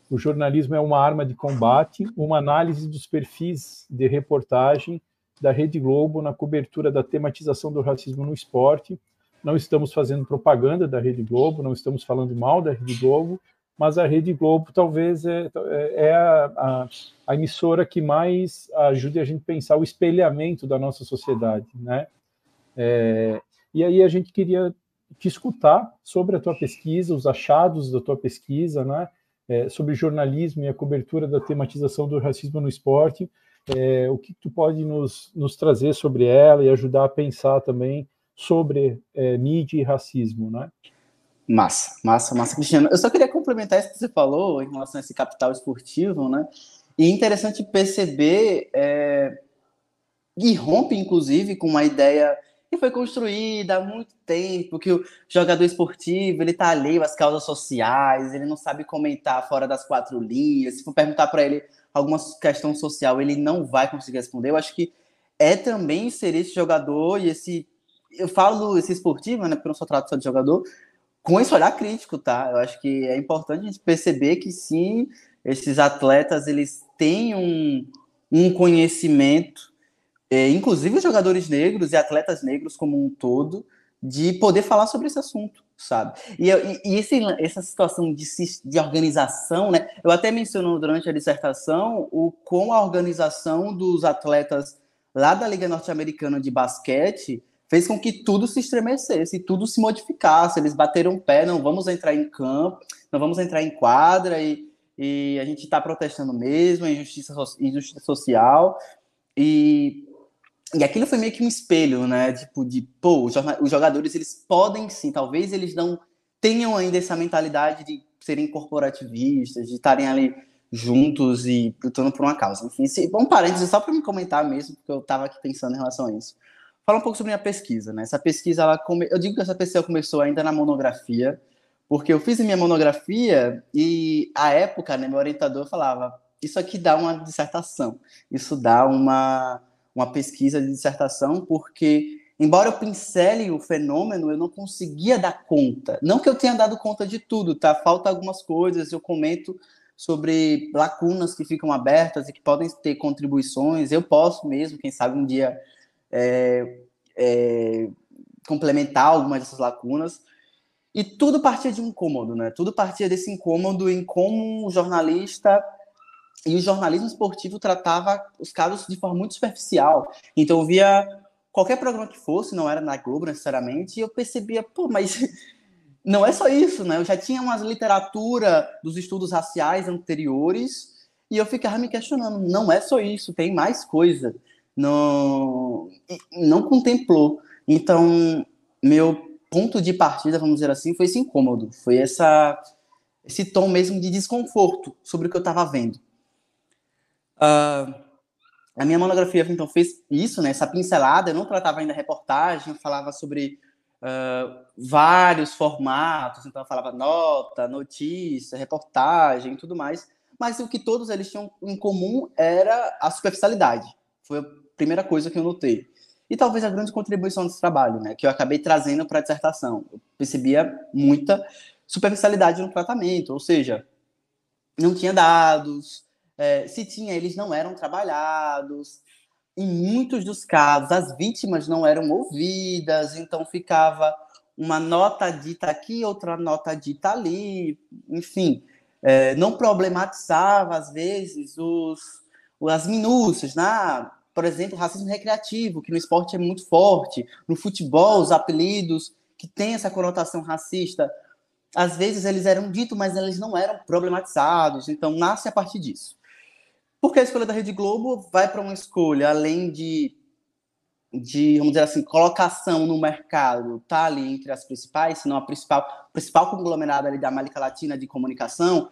O jornalismo é uma arma de combate, uma análise dos perfis de reportagem da Rede Globo na cobertura da tematização do racismo no esporte. Não estamos fazendo propaganda da Rede Globo, não estamos falando mal da Rede Globo, mas a Rede Globo talvez é a emissora que mais ajude a gente a pensar o espelhamento da nossa sociedade, né? E aí a gente queria te escutar sobre a tua pesquisa, os achados da tua pesquisa, né? Sobre jornalismo e a cobertura da tematização do racismo no esporte. O que tu pode nos trazer sobre ela e ajudar a pensar também sobre mídia e racismo, né? Massa, Cristiano. Eu só queria complementar isso que você falou em relação a esse capital esportivo, né? E interessante perceber, e rompe, inclusive, com uma ideia que foi construída há muito tempo, que o jogador esportivo, ele tá alheio às causas sociais, ele não sabe comentar fora das quatro linhas, se for perguntar para ele alguma questão social, ele não vai conseguir responder. Eu acho que é também ser esse jogador e esse... Eu falo esse esportivo, né, porque eu não sou tratado só de jogador, com esse olhar crítico, tá? Eu acho que é importante a gente perceber que, sim, esses atletas, eles têm um conhecimento, inclusive os jogadores negros e atletas negros como um todo, de poder falar sobre esse assunto, sabe? Essa situação de organização, né? Eu até menciono durante a dissertação como a organização dos atletas lá da Liga Norte-Americana de Basquete fez com que tudo se estremecesse, tudo se modificasse. Eles bateram o pé, não vamos entrar em campo, não vamos entrar em quadra, e a gente está protestando mesmo, injustiça social. E aquilo foi meio que um espelho, né? Tipo, os jogadores, eles podem sim, talvez eles não tenham ainda essa mentalidade de serem corporativistas, de estarem ali juntos e lutando por uma causa. Enfim, um parênteses só para me comentar mesmo, porque eu estava aqui pensando em relação a isso. Falar um pouco sobre a minha pesquisa, né? Essa pesquisa, eu digo que essa pesquisa começou ainda na monografia, porque eu fiz a minha monografia e, à época, né, meu orientador falava, isso aqui dá uma dissertação, isso dá uma pesquisa de dissertação, porque, embora eu pincele o fenômeno, eu não conseguia dar conta. Não que eu tenha dado conta de tudo, tá? Falta algumas coisas, eu comento sobre lacunas que ficam abertas e que podem ter contribuições. Eu posso mesmo, quem sabe um dia, complementar algumas dessas lacunas. E tudo partia de um incômodo, né? Tudo partia desse incômodo em como o jornalista e o jornalismo esportivo tratava os casos de forma muito superficial. Então eu via qualquer programa que fosse, não era na Globo necessariamente, e eu percebia, mas não é só isso, né? Eu já tinha uma literatura dos estudos raciais anteriores e eu ficava me questionando, não é só isso, tem mais coisa. Não contemplou. Então, meu ponto de partida, vamos dizer assim, foi esse incômodo, foi esse tom mesmo de desconforto sobre o que eu estava vendo. A minha monografia, então, fez isso, né, essa pincelada. Eu não tratava ainda reportagem, eu falava sobre vários formatos, então eu falava nota, notícia, reportagem e tudo mais, mas o que todos eles tinham em comum era a superficialidade. Foi a primeira coisa que eu notei. E talvez a grande contribuição desse trabalho, né, que eu acabei trazendo para a dissertação. Eu percebia muita superficialidade no tratamento, ou seja, não tinha dados, se tinha, eles não eram trabalhados. Em muitos dos casos, as vítimas não eram ouvidas, então ficava uma nota dita aqui, outra nota dita ali, enfim, não problematizava, às vezes, as minúcias, né? Por exemplo, o racismo recreativo, que no esporte é muito forte, no futebol, os apelidos que têm essa conotação racista, às vezes eles eram ditos, mas eles não eram problematizados, então nasce a partir disso. Porque a escolha da Rede Globo vai para uma escolha, além de, vamos dizer assim, colocação no mercado, tá ali entre as principais, se não a principal conglomerada ali da América Latina de comunicação,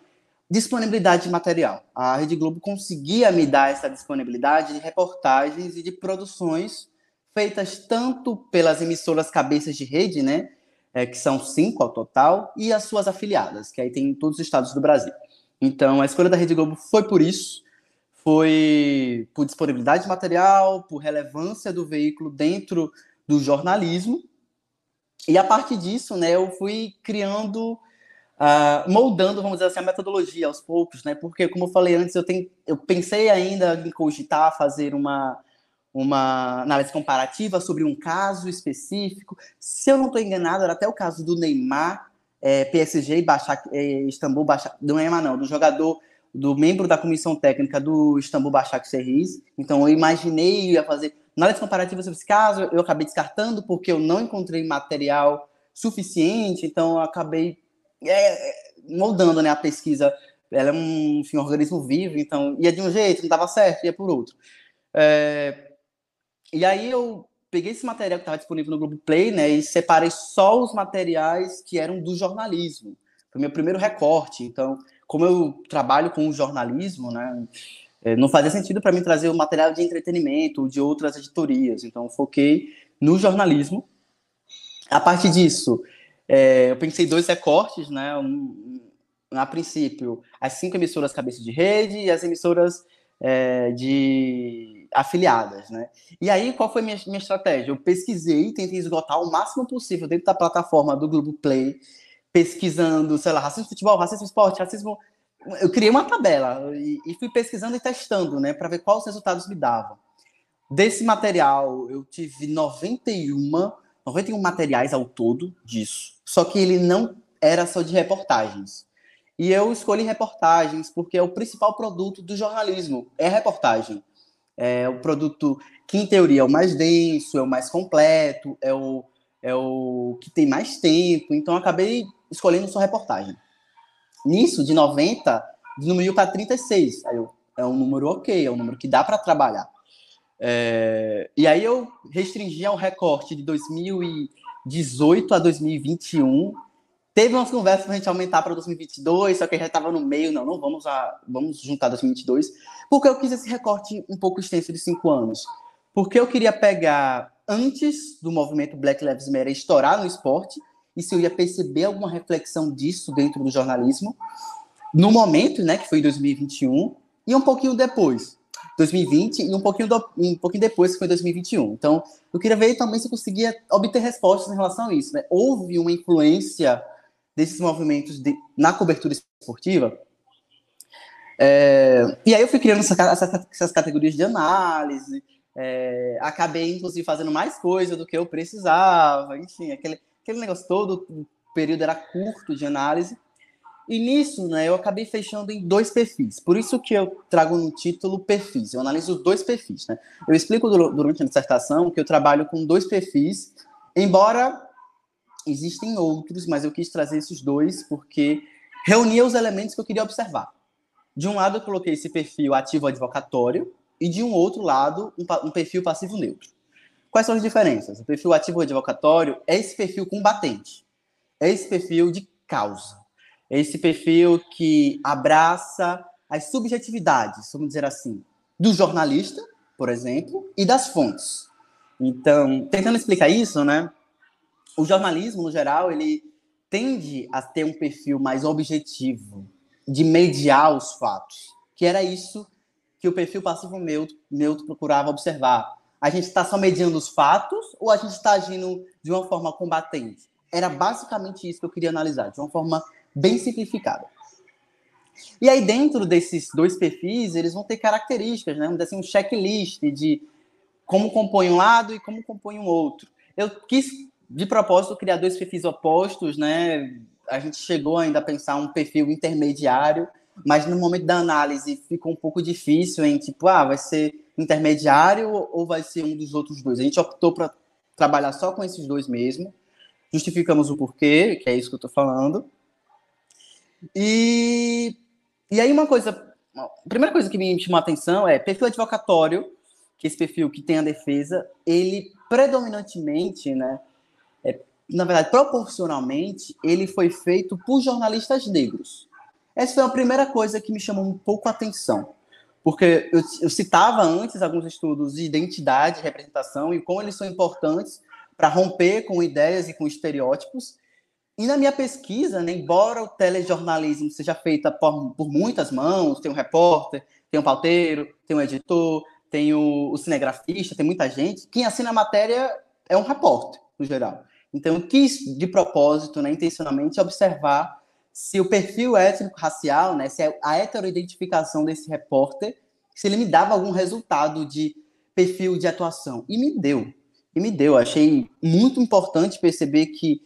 disponibilidade de material. A Rede Globo conseguia me dar essa disponibilidade de reportagens e de produções feitas tanto pelas emissoras cabeças de rede, né, que são 5 ao total, e as suas afiliadas, que aí tem em todos os estados do Brasil. Então, a escolha da Rede Globo foi por isso, foi por disponibilidade de material, por relevância do veículo dentro do jornalismo. E a partir disso, né, eu fui criando, moldando, vamos dizer assim, a metodologia aos poucos, né? Porque, como eu falei antes, eu pensei ainda em cogitar fazer uma análise comparativa sobre um caso específico. Se eu não estou enganado, era até o caso do Neymar, PSG e Istambul Başak, do Neymar não, do jogador, do membro da comissão técnica do Istambul Başakşehir. Então, eu imaginei ia fazer análise comparativa sobre esse caso, eu acabei descartando porque eu não encontrei material suficiente, então eu acabei moldando, né, a pesquisa. Ela é um organismo vivo, então ia de um jeito, não dava certo, ia por outro. E aí eu peguei esse material que estava disponível no Globoplay, né, e separei só os materiais que eram do jornalismo. Foi meu primeiro recorte. Então, como eu trabalho com o jornalismo, né, não fazia sentido para mim trazer o material de entretenimento ou de outras editorias. Então, foquei no jornalismo. A partir disso, eu pensei 2 recortes, né? A princípio, as 5 emissoras cabeça de rede e as emissoras de afiliadas, né? E aí, qual foi minha estratégia? Eu pesquisei, tentei esgotar o máximo possível dentro da plataforma do Globoplay, pesquisando, sei lá, racismo, futebol, racismo, esporte, racismo... Eu criei uma tabela e fui pesquisando e testando, né, para ver quais resultados me davam. Desse material, eu tive 91 materiais ao todo disso. Só que ele não era só de reportagens. E eu escolhi reportagens porque é o principal produto do jornalismo, é reportagem. É o produto que, em teoria, é o mais denso, é o mais completo, é o que tem mais tempo. Então, eu acabei escolhendo só reportagem. Nisso, de 90, diminuiu para 36. É um número ok, é um número que dá para trabalhar. E aí eu restringi ao recorte de 2018 a 2021. Teve umas conversas para a gente aumentar para 2022, só que já estava no meio. Não vamos juntar 2022. Porque eu quis esse recorte um pouco extenso de 5 anos. Porque eu queria pegar antes do movimento Black Lives Matter estourar no esporte, e se eu ia perceber alguma reflexão disso dentro do jornalismo, no momento, né, que foi em 2021, e um pouquinho depois, 2020, e um pouquinho depois, que foi 2021. Então, eu queria ver também se eu conseguia obter respostas em relação a isso, né? Houve uma influência desses movimentos na cobertura esportiva. E aí eu fui criando essas categorias de análise, acabei, inclusive, fazendo mais coisa do que eu precisava, enfim, aquele negócio todo, o período era curto de análise. E nisso, né, eu acabei fechando em 2 perfis. Por isso que eu trago no título perfis. Eu analiso 2 perfis, né? Eu explico durante a dissertação que eu trabalho com 2 perfis, embora existem outros, mas eu quis trazer esses 2 porque reunia os elementos que eu queria observar. De um lado, eu coloquei esse perfil ativo advocatório e de um outro lado, um perfil passivo neutro. Quais são as diferenças? O perfil ativo advocatório é esse perfil combatente, é esse perfil de causa, é esse perfil que abraça as subjetividades, vamos dizer assim, do jornalista, por exemplo, e das fontes. Então, tentando explicar isso, né? O jornalismo, no geral, ele tende a ter um perfil mais objetivo, de mediar os fatos, que era isso que o perfil passivo neutro procurava observar. A gente está só mediando os fatos ou a gente está agindo de uma forma combatente? Era basicamente isso que eu queria analisar, de uma forma bem simplificada. E aí, dentro desses 2 perfis, eles vão ter características, né? Vamos dizer assim, um checklist de como compõe um lado e como compõe um outro. Eu quis, de propósito, criar 2 perfis opostos, né? A gente chegou ainda a pensar um perfil intermediário, mas no momento da análise ficou um pouco difícil em, tipo, vai ser intermediário ou vai ser um dos outros 2? A gente optou para trabalhar só com esses 2 mesmo. Justificamos o porquê, que é isso que eu estou falando. E aí a primeira coisa que me chamou a atenção é perfil advocatório, que esse perfil que tem a defesa, ele predominantemente, né, na verdade, proporcionalmente, ele foi feito por jornalistas negros. Essa foi a primeira coisa que me chamou um pouco a atenção, porque eu citava antes alguns estudos de identidade e representação e como eles são importantes para romper com ideias e com estereótipos. E na minha pesquisa, né, embora o telejornalismo seja feito por muitas mãos, tem um repórter, tem um pauteiro, tem um editor, tem o cinegrafista, tem muita gente, quem assina a matéria é um repórter, no geral. Então, eu quis, de propósito, né, intencionalmente, observar se o perfil étnico-racial, né, se a heteroidentificação desse repórter, se ele me dava algum resultado de perfil de atuação. E me deu. Achei muito importante perceber que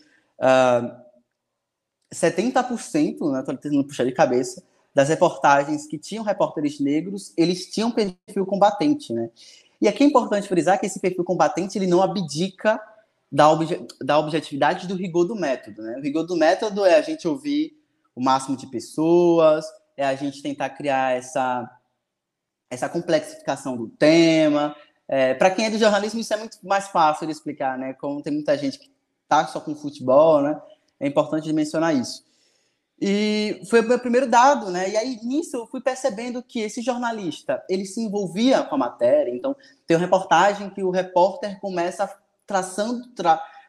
70%, né, estou tentando puxar de cabeça, das reportagens que tinham repórteres negros, eles tinham perfil combatente, né? E aqui é importante frisar que esse perfil combatente ele não abdica da objetividade do rigor do método, né? O rigor do método é a gente ouvir o máximo de pessoas, é a gente tentar criar essa complexificação do tema. Para quem é do jornalismo, isso é muito mais fácil de explicar, né? Como tem muita gente que está só com futebol, né? É importante mencionar isso. E foi o meu primeiro dado, né? E aí, nisso, eu fui percebendo que esse jornalista, ele se envolvia com a matéria. Então, tem uma reportagem que o repórter começa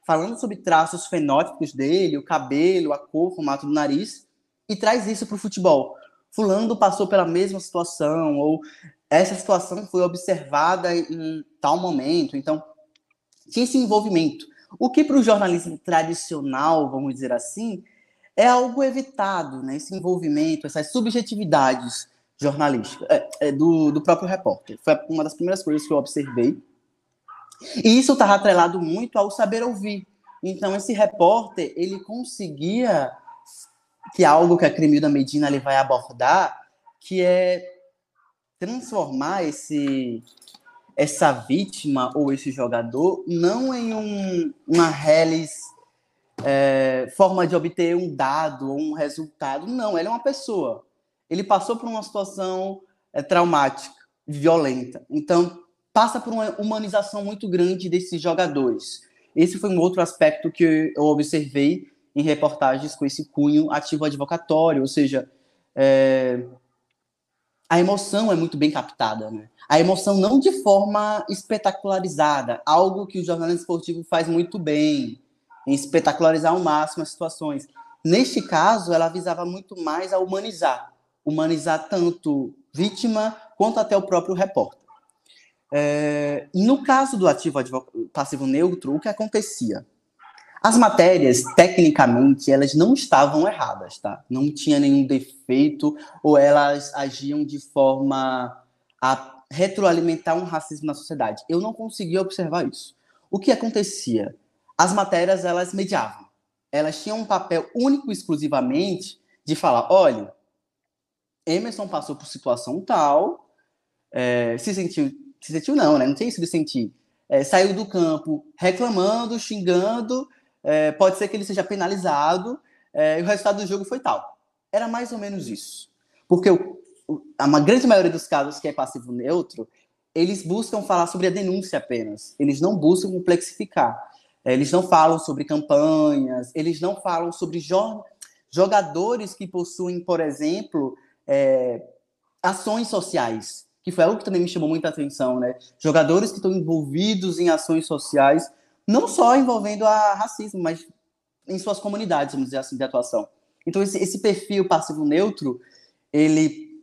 falando sobre traços fenótipos dele, o cabelo, a cor, o formato do nariz, e traz isso para o futebol. Fulano passou pela mesma situação, ou essa situação foi observada em tal momento. Então, tinha esse envolvimento. O que para o jornalismo tradicional, vamos dizer assim, é algo evitado, né? Esse envolvimento, essas subjetividades jornalísticas do próprio repórter. Foi uma das primeiras coisas que eu observei. E isso estava atrelado muito ao saber ouvir. Então, esse repórter, ele conseguia, que é algo que a Cremilda Medina ele vai abordar, que é transformar essa vítima ou esse jogador não em uma reles forma de obter um dado ou um resultado. Não, ele é uma pessoa. Ele passou por uma situação traumática, violenta. Então, passa por uma humanização muito grande desses jogadores. Esse foi um outro aspecto que eu observei em reportagens com esse cunho ativo advocatório, ou seja, a emoção é muito bem captada, né? A emoção não de forma espetacularizada, algo que o jornalismo esportivo faz muito bem, em espetacularizar ao máximo as situações. Neste caso, ela visava muito mais a humanizar tanto vítima quanto até o próprio repórter. No caso do ativo passivo neutro, o que acontecia? As matérias, tecnicamente, elas não estavam erradas, tá? Não tinha nenhum defeito, ou elas agiam de forma a retroalimentar um racismo na sociedade. Eu não conseguia observar isso. O que acontecia? As matérias, elas mediavam. Elas tinham um papel único, exclusivamente, de falar, olha, Emerson passou por situação tal, se sentiu não, né? Não tem isso de sentir. Saiu do campo reclamando, xingando, pode ser que ele seja penalizado, e o resultado do jogo foi tal. Era mais ou menos isso. Porque a grande maioria dos casos que é passivo neutro, eles buscam falar sobre a denúncia apenas. Eles não buscam complexificar. Eles não falam sobre campanhas, eles não falam sobre jogadores que possuem, por exemplo, ações sociais, que foi algo que também me chamou muita atenção, né? Jogadores que estão envolvidos em ações sociais, não só envolvendo a racismo, mas em suas comunidades, vamos dizer assim, de atuação. Então, esse perfil passivo-neutro, ele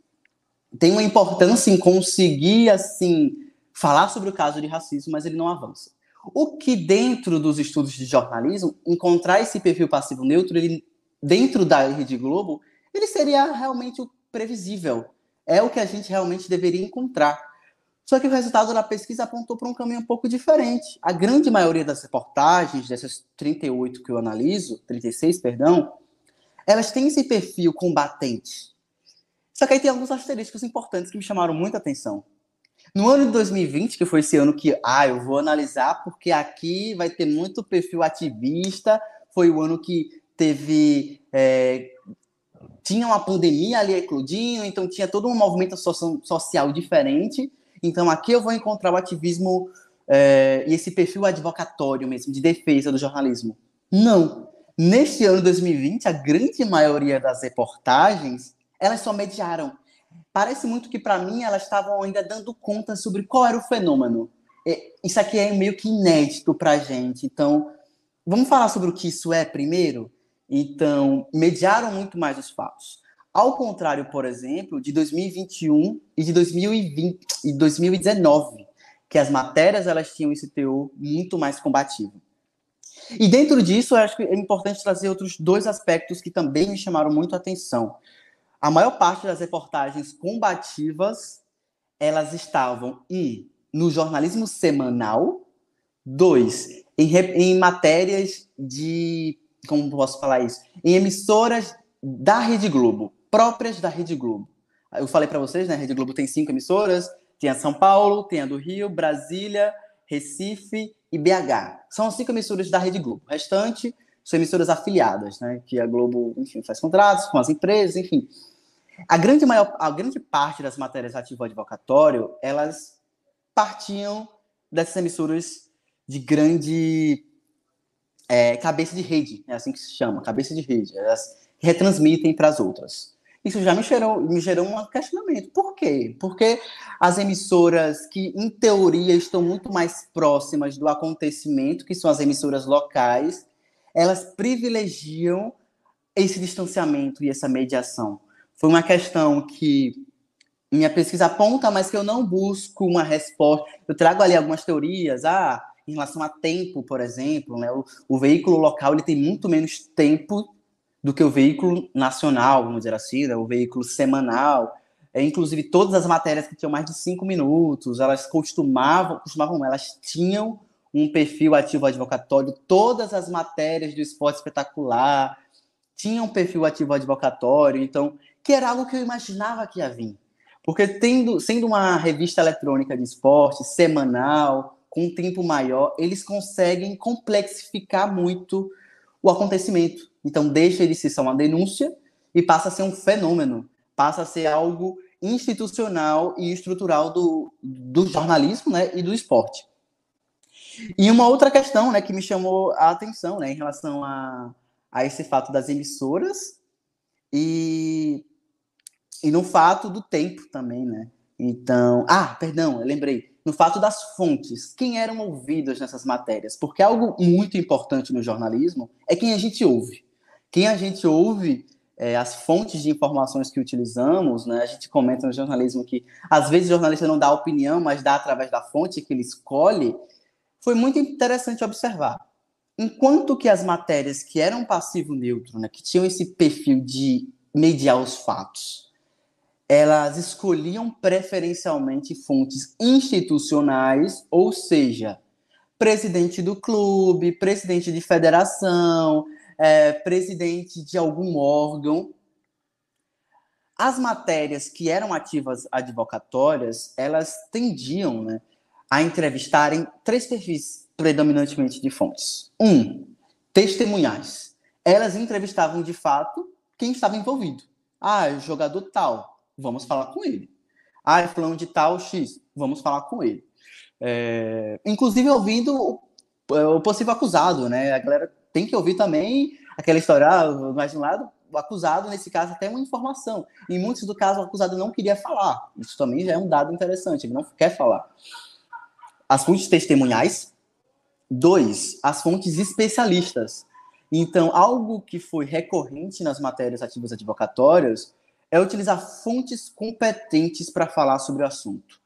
tem uma importância em conseguir, assim, falar sobre o caso de racismo, mas ele não avança. O que, dentro dos estudos de jornalismo, encontrar esse perfil passivo-neutro, ele, dentro da Rede Globo, ele seria realmente o previsível. É o que a gente realmente deveria encontrar. Só que o resultado da pesquisa apontou para um caminho um pouco diferente. A grande maioria das reportagens, dessas 38 que eu analiso, 36, perdão, elas têm esse perfil combatente. Só que aí tem alguns asteriscos importantes que me chamaram muita atenção. No ano de 2020, que foi esse ano que eu vou analisar, porque aqui vai ter muito perfil ativista, foi o ano que teve... tinha uma pandemia ali eclodindo, então tinha toda uma movimentação social diferente. Então aqui eu vou encontrar o ativismo e esse perfil advocatório mesmo, de defesa do jornalismo. Não. Neste ano de 2020, a grande maioria das reportagens, elas só mediaram. Parece muito que, para mim, elas estavam ainda dando conta sobre qual era o fenômeno. Isso aqui é meio que inédito para a gente. Então, vamos falar sobre o que isso é primeiro? Então, mediaram muito mais os fatos. Ao contrário, por exemplo, de 2021 e de 2020 e 2019, que as matérias elas tinham esse teor muito mais combativo. E dentro disso, eu acho que é importante trazer outros dois aspectos que também me chamaram muito a atenção. A maior parte das reportagens combativas, elas estavam, no jornalismo semanal, 2, em matérias de, como posso falar isso? Em emissoras da Rede Globo, próprias da Rede Globo. Eu falei para vocês, né? A Rede Globo tem 5 emissoras, tem a São Paulo, tem a do Rio, Brasília, Recife e BH. São as 5 emissoras da Rede Globo. O restante são emissoras afiliadas, né? Que a Globo, enfim, faz contratos com as empresas, enfim. A grande parte das matérias ativo-advocatório, elas partiam dessas emissoras de grande cabeça de rede, é assim que se chama, cabeça de rede. Elas retransmitem para as outras. Isso já me gerou um questionamento. Por quê? Porque as emissoras que, em teoria, estão muito mais próximas do acontecimento, que são as emissoras locais, elas privilegiam esse distanciamento e essa mediação. Foi uma questão que minha pesquisa aponta, mas que eu não busco uma resposta. Eu trago ali algumas teorias, em relação a tempo, por exemplo, né? O veículo local ele tem muito menos tempo do que o veículo nacional, vamos dizer assim, né? O veículo semanal. Inclusive, todas as matérias que tinham mais de 5 minutos, elas elas tinham um perfil ativo advocatório. Todas as matérias do Esporte Espetacular tinham um perfil ativo advocatório, então, que era algo que eu imaginava que ia vir. Porque sendo uma revista eletrônica de esporte, semanal, com um tempo maior, eles conseguem complexificar muito o acontecimento. Então, deixa ele ser só uma denúncia e passa a ser um fenômeno, passa a ser algo institucional e estrutural do jornalismo, né, e do esporte. E uma outra questão, né, que me chamou a atenção, né, em relação a esse fato das emissoras e no fato do tempo também, né? Então, perdão, eu lembrei. No fato das fontes, quem eram ouvidos nessas matérias? Porque algo muito importante no jornalismo é quem a gente ouve. Quem a gente ouve, as fontes de informações que utilizamos, né? A gente comenta no jornalismo que, às vezes, o jornalista não dá opinião, mas dá através da fonte que ele escolhe. Foi muito interessante observar. Enquanto que as matérias que eram passivo-neutro, né? Que tinham esse perfil de mediar os fatos, elas escolhiam preferencialmente fontes institucionais, ou seja, presidente do clube, presidente de federação, presidente de algum órgão. As matérias que eram ativas advocatórias, elas tendiam, né, a entrevistarem 3 perfis predominantemente de fontes. 1, testemunhais. Elas entrevistavam, de fato, quem estava envolvido. Jogador tal, vamos falar com ele. Fulano de tal, X, vamos falar com ele. Inclusive ouvindo o possível acusado, né? A galera tem que ouvir também aquela história, mais de um lado, o acusado, nesse caso, até uma informação. Em muitos dos casos, o acusado não queria falar. Isso também já é um dado interessante, ele não quer falar. As fontes testemunhais. 2, as fontes especialistas. Então, algo que foi recorrente nas matérias ativas advocatórias é utilizar fontes competentes para falar sobre o assunto.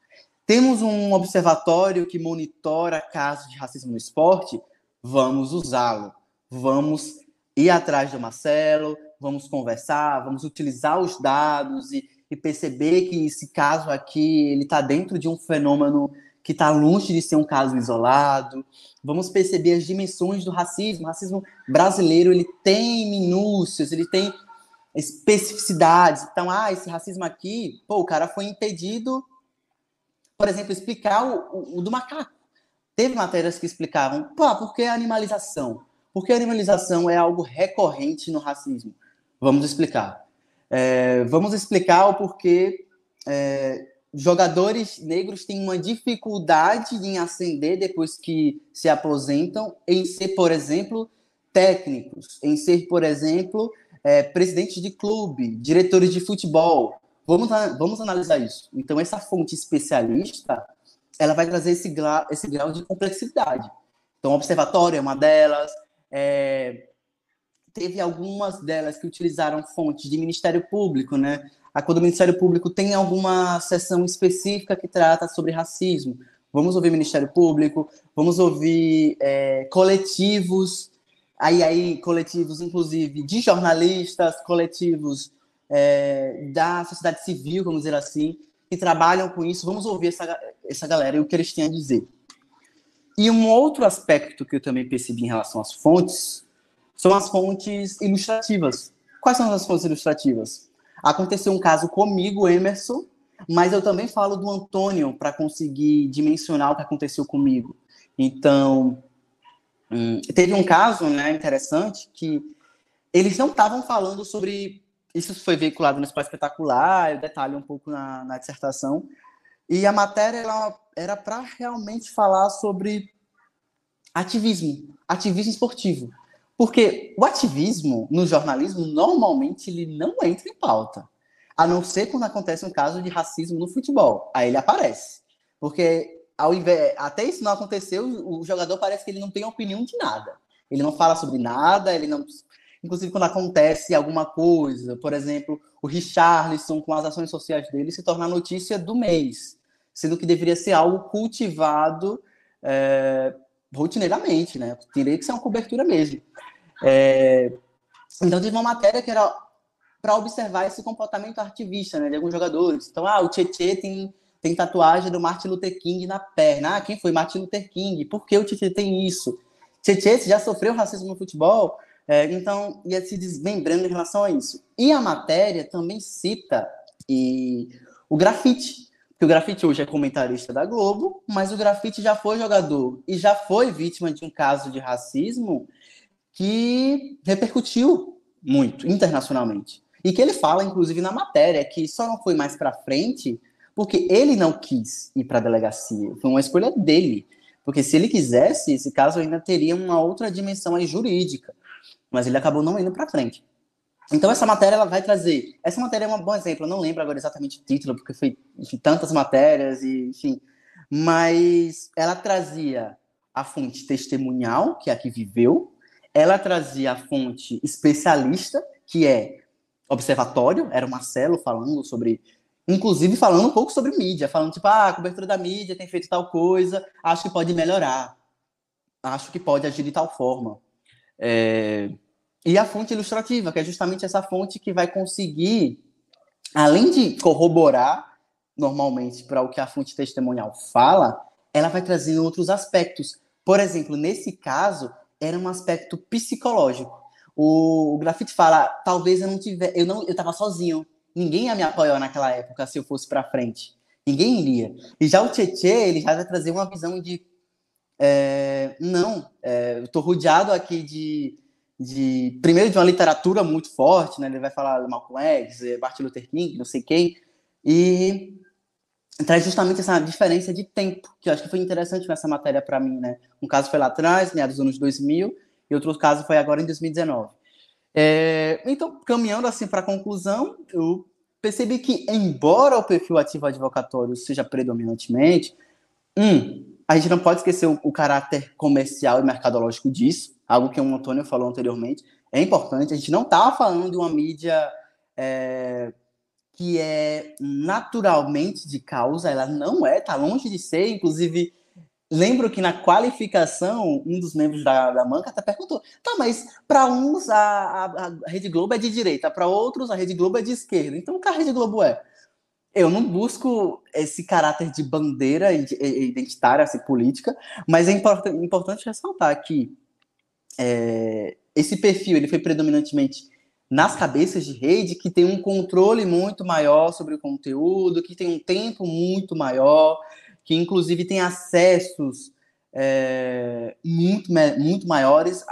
Temos um observatório que monitora casos de racismo no esporte, vamos usá-lo. Vamos ir atrás do Marcelo, vamos conversar, vamos utilizar os dados e perceber que esse caso aqui ele está dentro de um fenômeno que está longe de ser um caso isolado. Vamos perceber as dimensões do racismo. O racismo brasileiro ele tem minúcias, ele tem especificidades. Então, esse racismo aqui, o cara foi impedido, por exemplo, explicar o do macaco. Teve matérias que explicavam, por que a animalização? Porque a animalização é algo recorrente no racismo. Vamos explicar. Vamos explicar o porquê jogadores negros têm uma dificuldade em ascender depois que se aposentam, em ser, por exemplo, técnicos, em ser, por exemplo, presidentes de clube, diretores de futebol. Vamos analisar isso. Então, essa fonte especialista, ela vai trazer esse grau de complexidade. Então, o observatório é uma delas. Teve algumas delas que utilizaram fontes de Ministério Público, né? Quando o Ministério Público tem alguma seção específica que trata sobre racismo, vamos ouvir Ministério Público, vamos ouvir coletivos, coletivos, inclusive, de jornalistas, coletivos da sociedade civil, vamos dizer assim, que trabalham com isso. Vamos ouvir essa galera e o que eles têm a dizer. E um outro aspecto que eu também percebi em relação às fontes são as fontes ilustrativas. Quais são as fontes ilustrativas? Aconteceu um caso comigo, Emerson, mas eu também falo do Antônio para conseguir dimensionar o que aconteceu comigo. Então, teve um caso, né, interessante que eles não estavam falando sobre... Isso foi veiculado no Esporte Espetacular, eu detalho um pouco na dissertação. E a matéria ela era para realmente falar sobre ativismo esportivo. Porque o ativismo no jornalismo, normalmente, ele não entra em pauta. a não ser quando acontece um caso de racismo no futebol. Aí ele aparece. Porque até isso não aconteceu, o jogador parece que ele não tem opinião de nada. Ele não fala sobre nada, ele não... Inclusive, quando acontece alguma coisa, por exemplo, o Richarlison, com as ações sociais dele, se torna a notícia do mês, sendo que deveria ser algo cultivado rotineiramente, né? Teria que ser uma cobertura mesmo. Então, teve uma matéria que era para observar esse comportamento ativista, né, de alguns jogadores. Então, o Tietê tem tatuagem do Martin Luther King na perna. Quem foi Martin Luther King? Por que o Tietê tem isso? Tietê já sofreu racismo no futebol? Então, ia se desmembrando em relação a isso. E a matéria também cita o Grafite, porque o Grafite hoje é comentarista da Globo, mas o Grafite já foi jogador e já foi vítima de um caso de racismo que repercutiu muito internacionalmente. E que ele fala, inclusive, na matéria, que só não foi mais para frente porque ele não quis ir para a delegacia. Foi uma escolha dele. Porque se ele quisesse, esse caso ainda teria uma outra dimensão aí jurídica. Mas ele acabou não indo para frente. Então, essa matéria ela vai trazer... Essa matéria é um bom exemplo. Eu não lembro agora exatamente o título, porque foi tantas matérias, enfim. Mas ela trazia a fonte testemunhal, que é a que viveu. Ela trazia a fonte especialista, que é observatório. Era o Marcelo falando sobre... Inclusive, falando um pouco sobre mídia. Falando, tipo, a cobertura da mídia tem feito tal coisa. Acho que pode melhorar. Acho que pode agir de tal forma. E a fonte ilustrativa, que é justamente essa fonte que vai conseguir, além de corroborar normalmente para o que a fonte testemunhal fala, ela vai trazer outros aspectos. Por exemplo, nesse caso, era um aspecto psicológico. O Grafite fala, talvez eu estava sozinho, ninguém ia me apoiar naquela época se eu fosse para frente, ninguém iria. E já o Tietê, ele já vai trazer uma visão de eu estou rodeado aqui primeiro de uma literatura muito forte, né? Ele vai falar Malcolm X, Martin Luther King, não sei quem, e traz justamente essa diferença de tempo, que eu acho que foi interessante nessa matéria para mim, né? Um caso foi lá atrás, meados dos anos 2000, e outro caso foi agora em 2019. Então, caminhando assim para a conclusão, eu percebi que, embora o perfil ativo advocatório seja predominantemente, a gente não pode esquecer o caráter comercial e mercadológico disso, algo que o Antônio falou anteriormente. É importante, a gente não está falando de uma mídia que é naturalmente de causa, ela não está longe de ser. Inclusive, lembro que na qualificação, um dos membros da banca até perguntou, mas para uns a Rede Globo é de direita, para outros a Rede Globo é de esquerda, então o que a Rede Globo é? Eu não busco esse caráter de bandeira identitária, assim, política, mas é importante ressaltar que esse perfil ele foi predominantemente nas cabeças de rede, que tem um controle muito maior sobre o conteúdo, que tem um tempo muito maior, que inclusive tem acessos muito maiores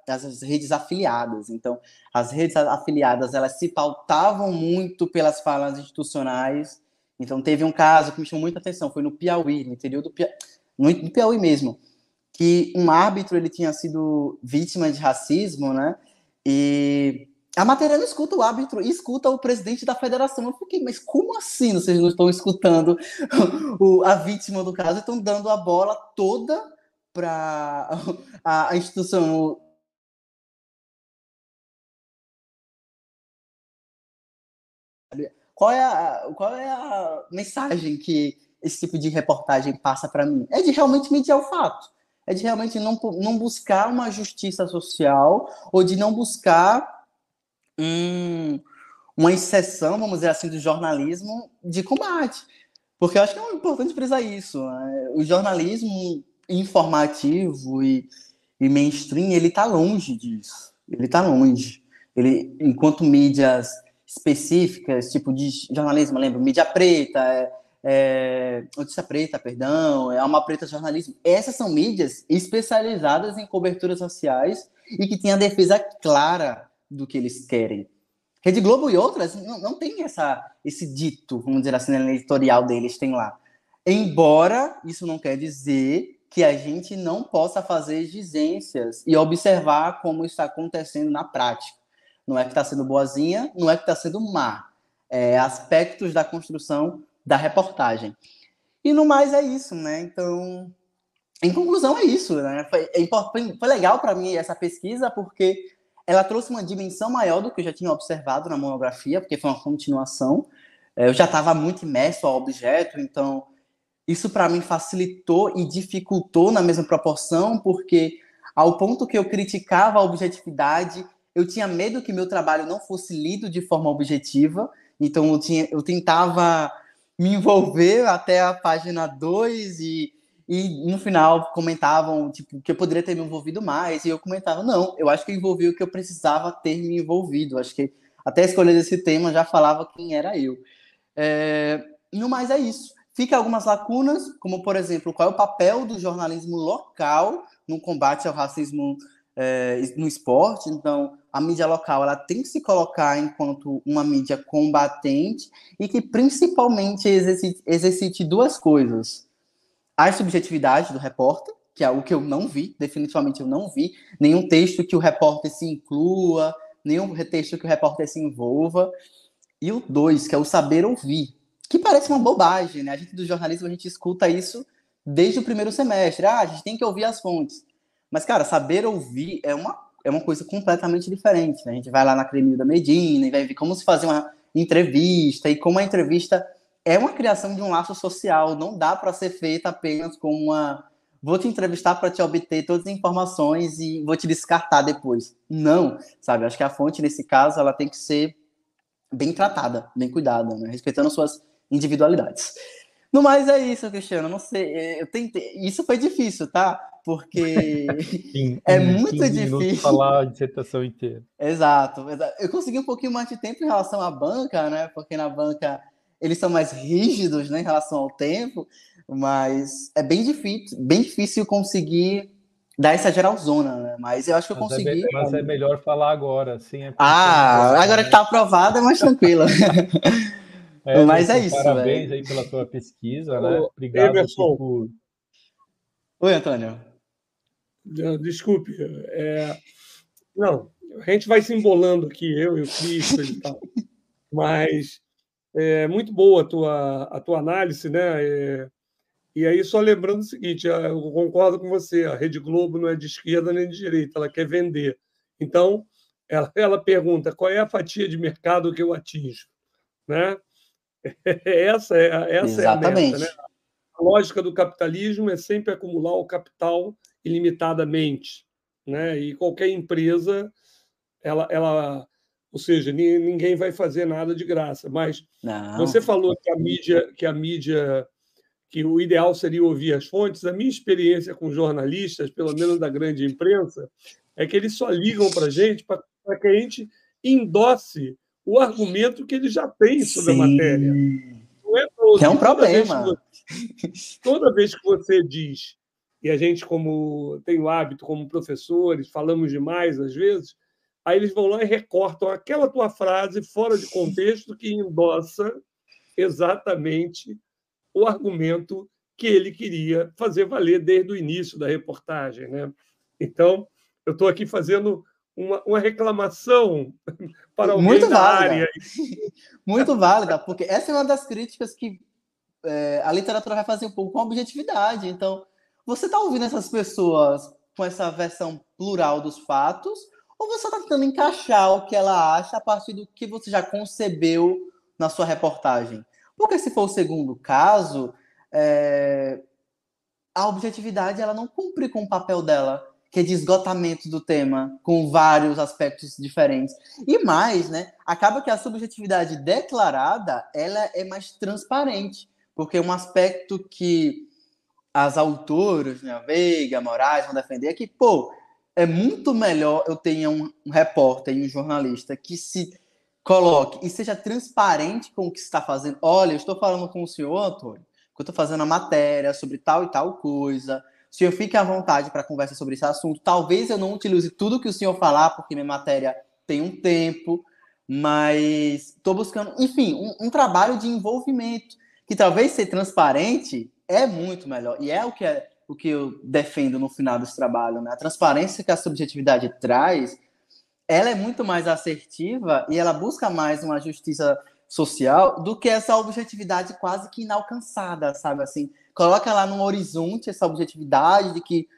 das redes afiliadas. Então, as redes afiliadas, elas se pautavam muito pelas falas institucionais. Então, teve um caso que me chamou muita atenção, foi no Piauí, no interior do Piauí, no Piauí mesmo, que um árbitro ele tinha sido vítima de racismo, né? E a matéria não escuta o árbitro, escuta o presidente da federação. Eu fiquei, mas como assim vocês não estão escutando a vítima do caso e estão dando a bola toda para a instituição? Qual é a mensagem que esse tipo de reportagem passa para mim? É de realmente mediar o fato. É de realmente não buscar uma justiça social ou de não buscar uma exceção, vamos dizer assim, do jornalismo de combate. Porque eu acho que é importante frisar isso. Né? O jornalismo informativo e mainstream, ele está longe disso. Ele está longe. Enquanto mídias específicas, tipo de jornalismo, lembro, mídia preta, notícia preta, perdão, alma preta jornalismo. Essas são mídias especializadas em coberturas sociais e que têm a defesa clara do que eles querem. Rede Globo e outras não tem esse dito, vamos dizer assim, no editorial deles, tem lá. Embora isso não quer dizer que a gente não possa fazer exigências e observar como isso está acontecendo na prática. Não é que está sendo boazinha, não é que está sendo má. aspectos da construção da reportagem. E no mais é isso, né? Então, em conclusão é isso, né? Foi legal para mim essa pesquisa, porque ela trouxe uma dimensão maior do que eu já tinha observado na monografia, porque foi uma continuação. Eu já estava muito imerso ao objeto, então isso para mim facilitou e dificultou na mesma proporção, porque ao ponto que eu criticava a objetividade, eu tinha medo que meu trabalho não fosse lido de forma objetiva, então eu tentava me envolver até a página 2 e no final comentavam tipo, que eu poderia ter me envolvido mais, e eu comentava, não, eu acho que eu envolvi o que eu precisava ter me envolvido, acho que até a escolha desse tema já falava quem era eu. No mais é isso. Fica algumas lacunas, como, por exemplo, qual é o papel do jornalismo local no combate ao racismo no esporte. Então, a mídia local ela tem que se colocar enquanto uma mídia combatente e que, principalmente, exercite duas coisas. A subjetividade do repórter, que é algo que eu não vi, definitivamente eu não vi, nenhum texto que o repórter se inclua, nenhum texto que o repórter se envolva. E o 2, que é o saber ouvir, que parece uma bobagem, né? A gente do jornalismo, a gente escuta isso desde o primeiro semestre. A gente tem que ouvir as fontes. Mas, cara, saber ouvir é uma coisa completamente diferente, né? A gente vai lá na Academia da Medina e vai ver como se fazer uma entrevista, e como a entrevista é uma criação de um laço social, não dá para ser feita apenas como vou te entrevistar para te obter todas as informações e vou te descartar depois. Não, sabe? Acho que a fonte, nesse caso, ela tem que ser bem tratada, bem cuidada, né? Respeitando suas individualidades. No mais é isso, Cristiano. Não sei, eu tentei. Isso foi difícil, tá? Porque é muito difícil falar a dissertação inteira. Exato. Eu consegui um pouquinho mais de tempo em relação à banca, né? Porque na banca eles são mais rígidos, né, em relação ao tempo, mas é bem difícil conseguir dar essa geralzona, né? Mas eu acho que eu consegui. Mas é melhor falar agora, sim. Agora que está aprovado é mais tranquilo. Mas é isso. Parabéns aí pela tua pesquisa, né? Obrigado Emerson, por. Oi, Antônio. Desculpe. Não, a gente vai se embolando aqui, eu e o Cristo e tal. Mas é muito boa a tua análise, né? E aí, só lembrando o seguinte, eu concordo com você, a Rede Globo não é de esquerda nem de direita, ela quer vender. Então, ela pergunta, qual é a fatia de mercado que eu atinjo? Né? Essa é a meta. Né? A lógica do capitalismo é sempre acumular o capital ilimitadamente. Né? E qualquer empresa, ou seja, ninguém vai fazer nada de graça. Mas você falou que a mídia que o ideal seria ouvir as fontes. A minha experiência com jornalistas, pelo menos da grande imprensa, é que eles só ligam para a gente para que a gente endosse o argumento que eles já têm sobre a matéria. Não é para ouvir. É um problema. Toda vez que você diz, e a gente, como tem o hábito, como professores, falamos demais às vezes, aí eles vão lá e recortam aquela tua frase fora de contexto que endossa exatamente o argumento que ele queria fazer valer desde o início da reportagem. Né? Então, eu estou aqui fazendo uma reclamação para alguém muito da válida. área. Muito válida, porque essa é uma das críticas que a literatura vai fazer um pouco com objetividade. Então, você está ouvindo essas pessoas com essa versão plural dos fatos, ou você está tentando encaixar o que ela acha a partir do que você já concebeu na sua reportagem? Porque se for o segundo caso, a objetividade ela não cumpre com o papel dela, que é de esgotamento do tema, com vários aspectos diferentes. E mais, né, acaba que a subjetividade declarada ela é mais transparente, porque um aspecto que as autoras, né, a Veiga, a Moraes, vão defender é que, é muito melhor eu tenha um repórter e um jornalista que se coloque e seja transparente com o que está fazendo. Olha, eu estou falando com o senhor, Antônio, que eu estou fazendo a matéria sobre tal e tal coisa. O senhor fique à vontade para conversar sobre esse assunto. Talvez eu não utilize tudo que o senhor falar, porque minha matéria tem um tempo, mas estou buscando, enfim, um trabalho de envolvimento, que talvez ser transparente é muito melhor. E é o que eu defendo no final desse trabalho, né? A transparência que a subjetividade traz, ela é muito mais assertiva e ela busca mais uma justiça social, do que essa objetividade quase que inalcançada, sabe? Assim, coloca lá no horizonte essa objetividade de que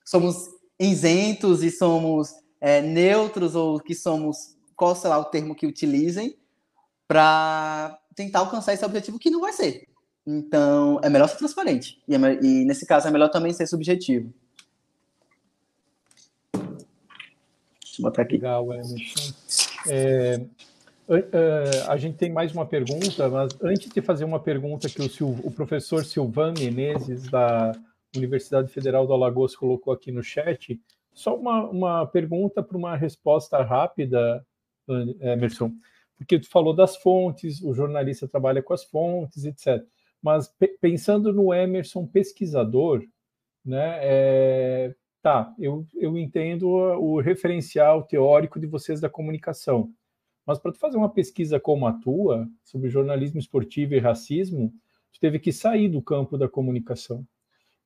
somos isentos e somos neutros, ou que somos, qual será o termo que utilizem, para tentar alcançar esse objetivo que não vai ser. Então, é melhor ser transparente. E nesse caso, é melhor também ser subjetivo. Deixa eu botar aqui. Legal, Emerson. A gente tem mais uma pergunta, mas antes de fazer uma pergunta que o professor Silvan Menezes, da Universidade Federal do Alagoas, colocou aqui no chat, só uma pergunta para uma resposta rápida, Emerson, porque tu falou das fontes, o jornalista trabalha com as fontes, etc. Mas pensando no Emerson pesquisador, né, eu entendo o referencial teórico de vocês da comunicação, mas para tu fazer uma pesquisa como a tua, sobre jornalismo esportivo e racismo, tu teve que sair do campo da comunicação.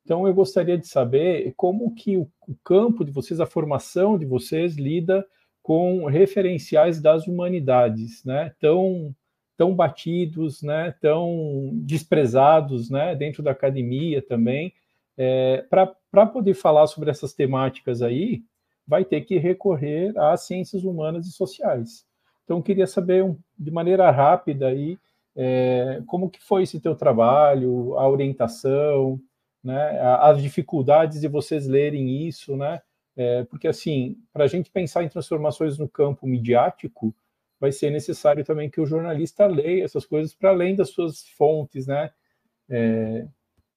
Então, eu gostaria de saber como que o campo de vocês, a formação de vocês, lida com referenciais das humanidades, né? Tão batidos, né? Tão desprezados, né? Dentro da academia também. Para poder falar sobre essas temáticas aí, vai ter que recorrer às ciências humanas e sociais. Então, eu queria saber, de maneira rápida, aí, como que foi esse teu trabalho, a orientação, né, as dificuldades de vocês lerem isso, né? Porque, assim, para a gente pensar em transformações no campo midiático, vai ser necessário também que o jornalista leia essas coisas para além das suas fontes, né?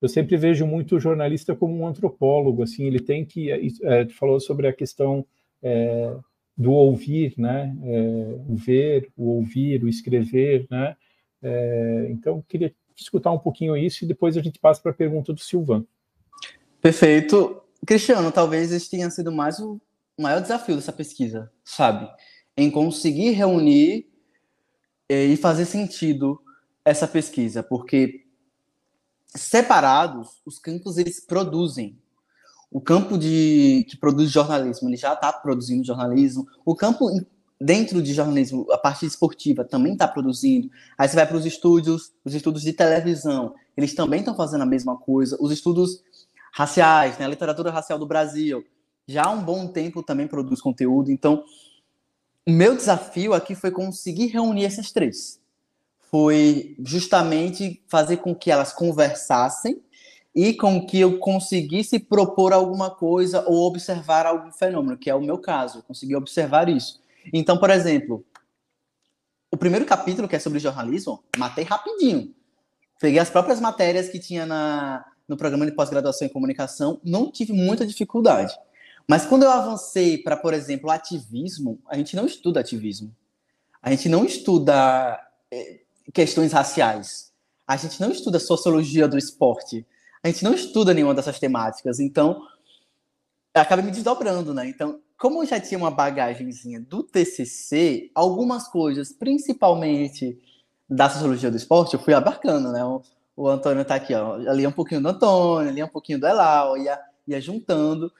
Eu sempre vejo muito o jornalista como um antropólogo, assim, ele tem que... tu falou sobre a questão do ouvir, né? O ver, o ouvir, o escrever, né? Então, eu queria escutar um pouquinho isso e depois a gente passa para a pergunta do Silvan. Perfeito. Cristiano, talvez esse tenha sido mais o maior desafio dessa pesquisa, sabe? Em conseguir reunir e fazer sentido essa pesquisa, porque separados, os campos eles produzem. O campo que produz jornalismo, ele já está produzindo jornalismo. O campo dentro de jornalismo, a parte esportiva também está produzindo. Aí você vai para os estudos de televisão, eles também estão fazendo a mesma coisa. Os estudos raciais, né, a literatura racial do Brasil, já há um bom tempo também produz conteúdo. Então, o meu desafio aqui foi conseguir reunir essas três. Foi justamente fazer com que elas conversassem e com que eu conseguisse propor alguma coisa ou observar algum fenômeno, que é o meu caso, eu consegui observar isso. Então, por exemplo, o primeiro capítulo, que é sobre jornalismo, matei rapidinho. Peguei as próprias matérias que tinha no programa de pós-graduação em comunicação, não tive muita dificuldade. Mas quando eu avancei para, por exemplo, ativismo, a gente não estuda ativismo. A gente não estuda questões raciais. A gente não estuda sociologia do esporte. A gente não estuda nenhuma dessas temáticas. Então, eu acabei me desdobrando, né? Então, como eu já tinha uma bagagenzinha do TCC, algumas coisas, principalmente da sociologia do esporte, eu fui abarcando, né? O Antônio tá aqui, ó. Eu li um pouquinho do Antônio, li um pouquinho do Elal, ia juntando.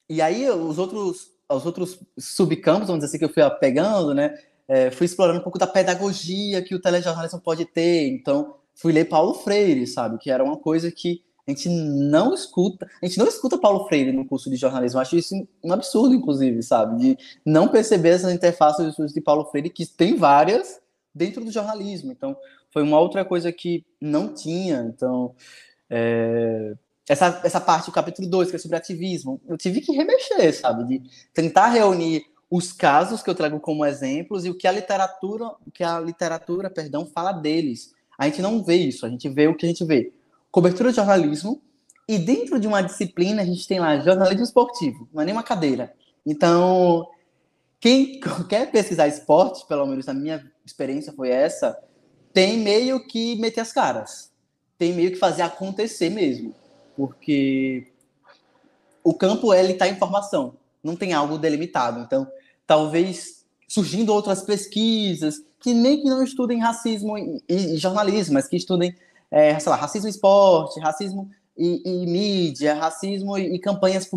E aí, os outros subcampos, vamos dizer assim, que eu fui pegando, né? Fui explorando um pouco da pedagogia que o telejornalismo pode ter. Então, fui ler Paulo Freire, sabe? Que era uma coisa que a gente não escuta. A gente não escuta Paulo Freire no curso de jornalismo. Eu acho isso um absurdo, inclusive, sabe? De não perceber essa interface dos estudos de Paulo Freire, que tem várias dentro do jornalismo. Então, foi uma outra coisa que não tinha. Então, essa parte do capítulo 2, que é sobre ativismo, eu tive que remexer, sabe? De tentar reunir os casos que eu trago como exemplos e o que a literatura, fala deles. A gente não vê isso, a gente vê o que a gente vê. Cobertura de jornalismo, e dentro de uma disciplina a gente tem lá jornalismo esportivo, não é nem uma cadeira. Então, quem quer pesquisar esporte, pelo menos na minha experiência foi essa, tem meio que meter as caras, tem meio que fazer acontecer mesmo, porque o campo ele está em formação, não tem algo delimitado. Então, talvez surgindo outras pesquisas que não estudem racismo e jornalismo, mas que estudem sei lá, racismo e esporte, racismo e mídia, racismo e campanhas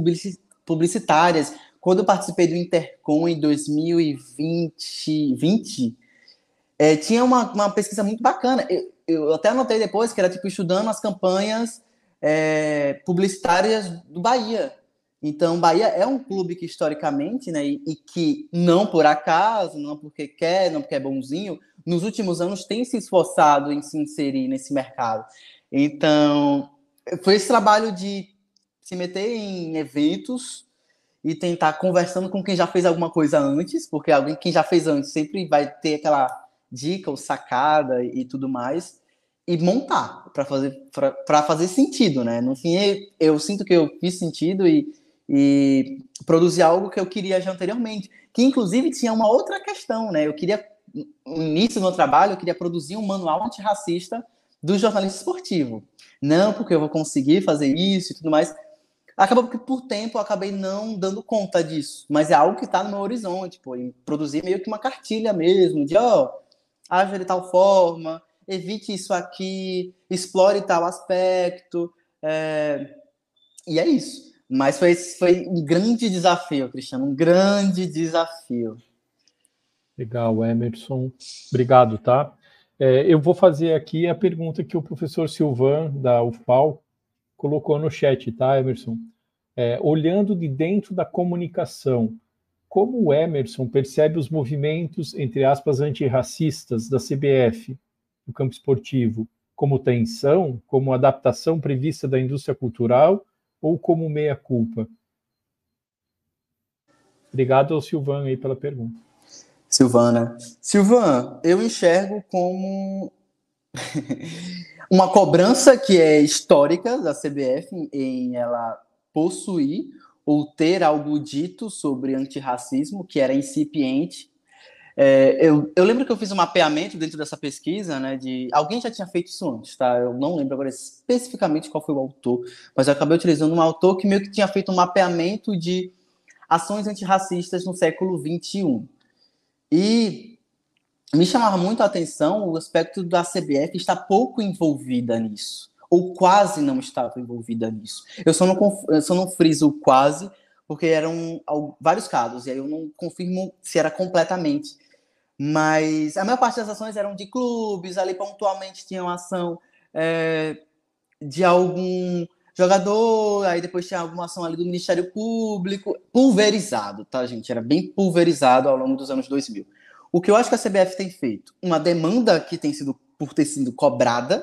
publicitárias. Quando eu participei do Intercom em 2020, tinha uma pesquisa muito bacana. Eu até anotei depois que era tipo estudando as campanhas publicitárias do Bahia. Então, Bahia é um clube que historicamente, né, e que não por acaso, não porque quer, não porque é bonzinho, nos últimos anos tem se esforçado em se inserir nesse mercado. Então, foi esse trabalho de se meter em eventos e tentar conversando com quem já fez alguma coisa antes, porque quem já fez antes sempre vai ter aquela dica ou sacada e tudo mais, e montar para fazer sentido, né? No fim, eu sinto que eu fiz sentido e produzi algo que eu queria já anteriormente, que inclusive tinha uma outra questão, né? No início do meu trabalho, eu queria produzir um manual antirracista do jornalista esportivo. Não porque eu vou conseguir fazer isso e tudo mais. Acabou que por tempo eu acabei não dando conta disso, mas é algo que está no meu horizonte, pô, em produzir meio que uma cartilha mesmo, de haja de tal forma, evite isso aqui, explore tal aspecto, e é isso. Mas foi um grande desafio, Cristiano, um grande desafio. Legal, Emerson. Obrigado, tá? Eu vou fazer aqui a pergunta que o professor Silvan, da UFAL, colocou no chat, tá, Emerson? Olhando de dentro da comunicação, como o Emerson percebe os movimentos, entre aspas, antirracistas da CBF no campo esportivo, como tensão, como adaptação prevista da indústria cultural ou como meia-culpa? Obrigado ao Silvan aí pela pergunta. Silvan, eu enxergo como uma cobrança que é histórica da CBF em ela possuir ou ter algo dito sobre antirracismo, que era incipiente. Eu lembro que eu fiz um mapeamento dentro dessa pesquisa, né, alguém já tinha feito isso antes, tá? Eu não lembro agora especificamente qual foi o autor, mas eu acabei utilizando um autor que meio que tinha feito um mapeamento de ações antirracistas no século XXI. E me chamava muito a atenção o aspecto da CBF estar pouco envolvida nisso, ou quase não estava envolvida nisso. Eu só não friso quase, porque eram vários casos, e aí eu não confirmo se era completamente. Mas a maior parte das ações eram de clubes, ali pontualmente tinham ação de algum jogador, aí depois tinha alguma ação ali do Ministério Público, pulverizado, tá, gente? Era bem pulverizado ao longo dos anos 2000. O que eu acho que a CBF tem feito? Uma demanda que tem sido por ter sido cobrada,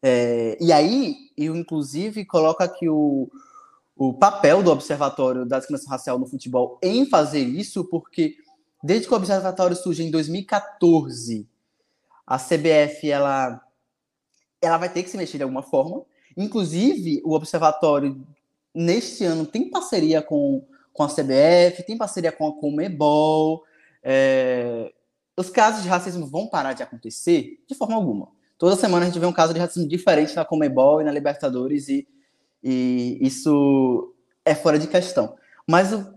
e aí eu, inclusive, coloco aqui o papel do Observatório da Discriminação Racial no futebol em fazer isso, porque desde que o Observatório surge em 2014, a CBF ela vai ter que se mexer de alguma forma. Inclusive, o Observatório, neste ano, tem parceria com a CBF, tem parceria com a Conmebol. Os casos de racismo vão parar de acontecer? De forma alguma. Toda semana a gente vê um caso de racismo diferente na Conmebol e na Libertadores, e isso é fora de questão. Mas a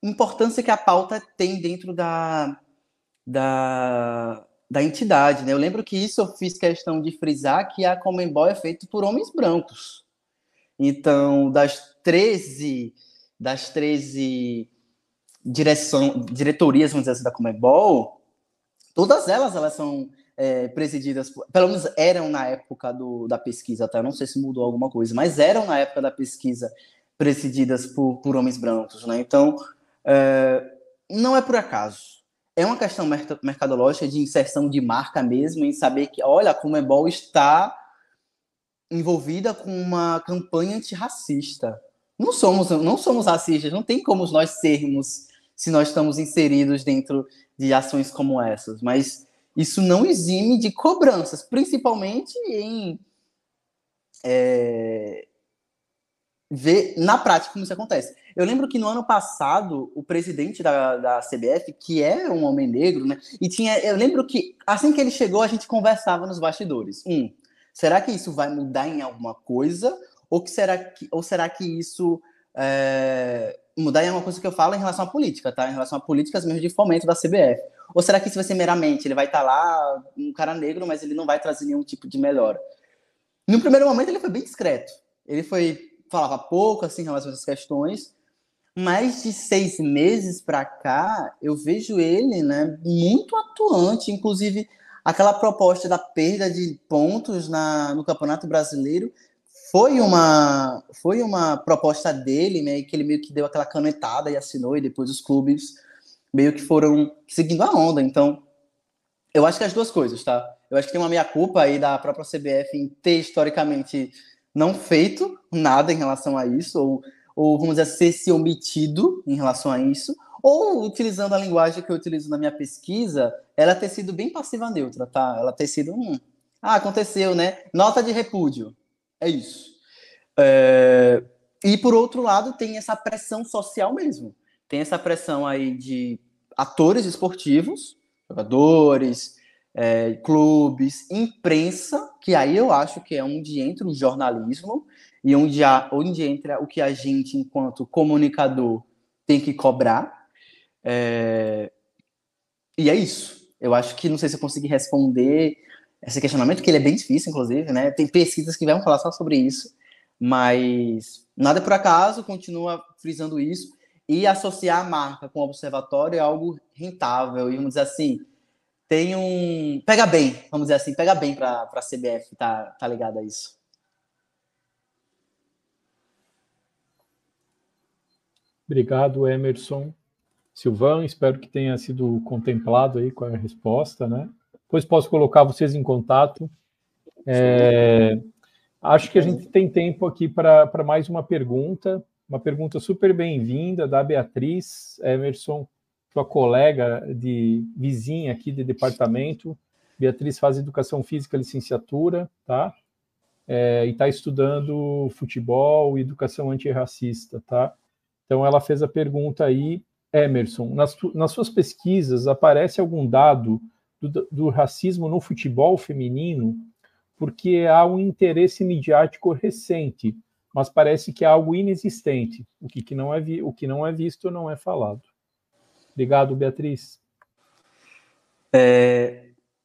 importância que a pauta tem dentro da entidade, né? Eu lembro que isso eu fiz questão de frisar, que a Conmebol é feita por homens brancos. Então, das 13 diretorias, vamos dizer assim, da Conmebol, todas elas são presididas, pelo menos eram na época da pesquisa, tá? Eu não sei se mudou alguma coisa, mas eram na época da pesquisa presididas por homens brancos, né? Então, não é por acaso. É uma questão mercadológica de inserção de marca mesmo, em saber que, olha, a Conmebol está envolvida com uma campanha antirracista. Não somos racistas, não tem como nós sermos se nós estamos inseridos dentro de ações como essas, mas isso não exime de cobranças, principalmente em ver na prática como isso acontece. Eu lembro que no ano passado, o presidente da CBF, que é um homem negro, né, eu lembro que assim que ele chegou, a gente conversava nos bastidores. Será que isso vai mudar em alguma coisa? Ou será que isso mudar em alguma coisa que eu falo em relação à política, tá? Em relação a políticas mesmo de fomento da CBF. Ou será que isso vai ser meramente, ele vai estar lá, um cara negro, mas ele não vai trazer nenhum tipo de melhora? No primeiro momento, ele foi bem discreto. Falava pouco, assim, em relação a essas questões, mais de 6 meses para cá, eu vejo ele, né, muito atuante, inclusive aquela proposta da perda de pontos no Campeonato Brasileiro foi uma proposta dele, né, que ele meio que deu aquela canetada e assinou, e depois os clubes meio que foram seguindo a onda. Então, eu acho que as duas coisas, tá? Eu acho que tem uma meia-culpa aí da própria CBF em ter, historicamente, não feito nada em relação a isso, ou vamos dizer, ter se omitido em relação a isso, ou, utilizando a linguagem que eu utilizo na minha pesquisa, ela ter sido bem passiva-neutra, tá? Ela ter sido aconteceu, né? Nota de repúdio. É isso. E, por outro lado, tem essa pressão social mesmo. Tem essa pressão aí de atores esportivos, jogadores, clubes, imprensa, que aí eu acho que é onde entra o jornalismo e onde entra o que a gente, enquanto comunicador, tem que cobrar. E é isso. Eu acho que, não sei se eu consegui responder esse questionamento, que ele é bem difícil, inclusive, né? Tem pesquisas que vão falar só sobre isso, mas nada é por acaso, continua frisando isso, e associar a marca com o observatório é algo rentável, e vamos dizer assim, pega bem, vamos dizer assim, pega bem para a CBF, tá ligado a isso. Obrigado, Emerson. Silvan, espero que tenha sido contemplado aí com a resposta, né? Depois posso colocar vocês em contato. Acho que a gente tem tempo aqui para mais uma pergunta super bem-vinda da Beatriz, Emerson, sua colega vizinha aqui de departamento. Beatriz faz Educação Física, licenciatura, tá? E está estudando futebol e educação antirracista, tá? Então, ela fez a pergunta aí, Emerson, nas suas pesquisas, aparece algum dado do racismo no futebol feminino? Porque há um interesse midiático recente, mas parece que é algo inexistente. O que não é visto não é falado. Obrigado, Beatriz.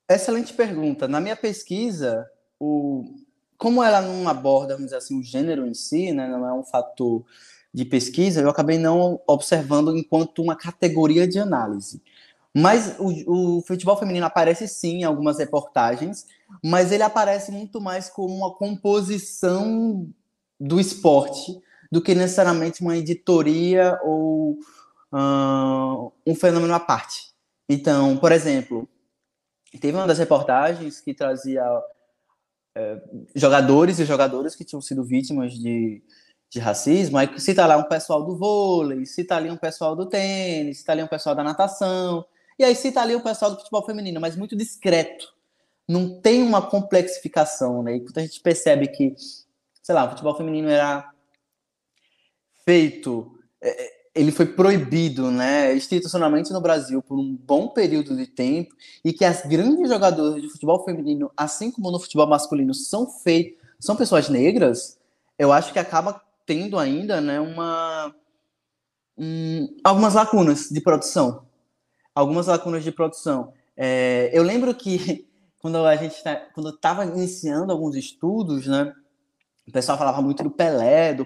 Excelente pergunta. Na minha pesquisa, como ela não aborda, vamos dizer assim, o gênero em si, né, não é um fator de pesquisa, eu acabei não observando enquanto uma categoria de análise. Mas o futebol feminino aparece sim em algumas reportagens, mas ele aparece muito mais como uma composição do esporte do que necessariamente uma editoria ou um fenômeno à parte. Então, por exemplo, teve uma das reportagens que trazia jogadores e jogadoras que tinham sido vítimas de racismo, aí cita lá um pessoal do vôlei, cita ali um pessoal do tênis, cita ali um pessoal da natação, e aí cita ali o pessoal do futebol feminino, mas muito discreto. Não tem uma complexificação, né? E quando a gente percebe que, sei lá, o futebol feminino era feito, ele foi proibido, né, institucionalmente no Brasil por um bom período de tempo, e que as grandes jogadoras de futebol feminino, assim como no futebol masculino, são pessoas negras, eu acho que acaba tendo ainda, né, algumas lacunas de produção. Eu lembro que quando eu estava iniciando alguns estudos, né, o pessoal falava muito do Pelé.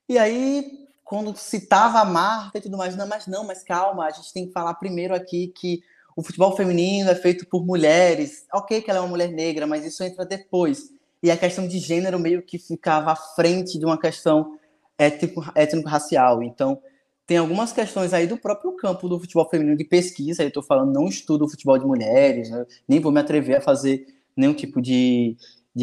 E aí, quando citava a Marta e tudo mais, mas calma, a gente tem que falar primeiro aqui que o futebol feminino é feito por mulheres. Ok que ela é uma mulher negra, mas isso entra depois. E a questão de gênero meio que ficava à frente de uma questão étnico-racial. Então, tem algumas questões aí do próprio campo do futebol feminino de pesquisa. Eu estou falando, não estudo o futebol de mulheres, né? Nem vou me atrever a fazer nenhum tipo de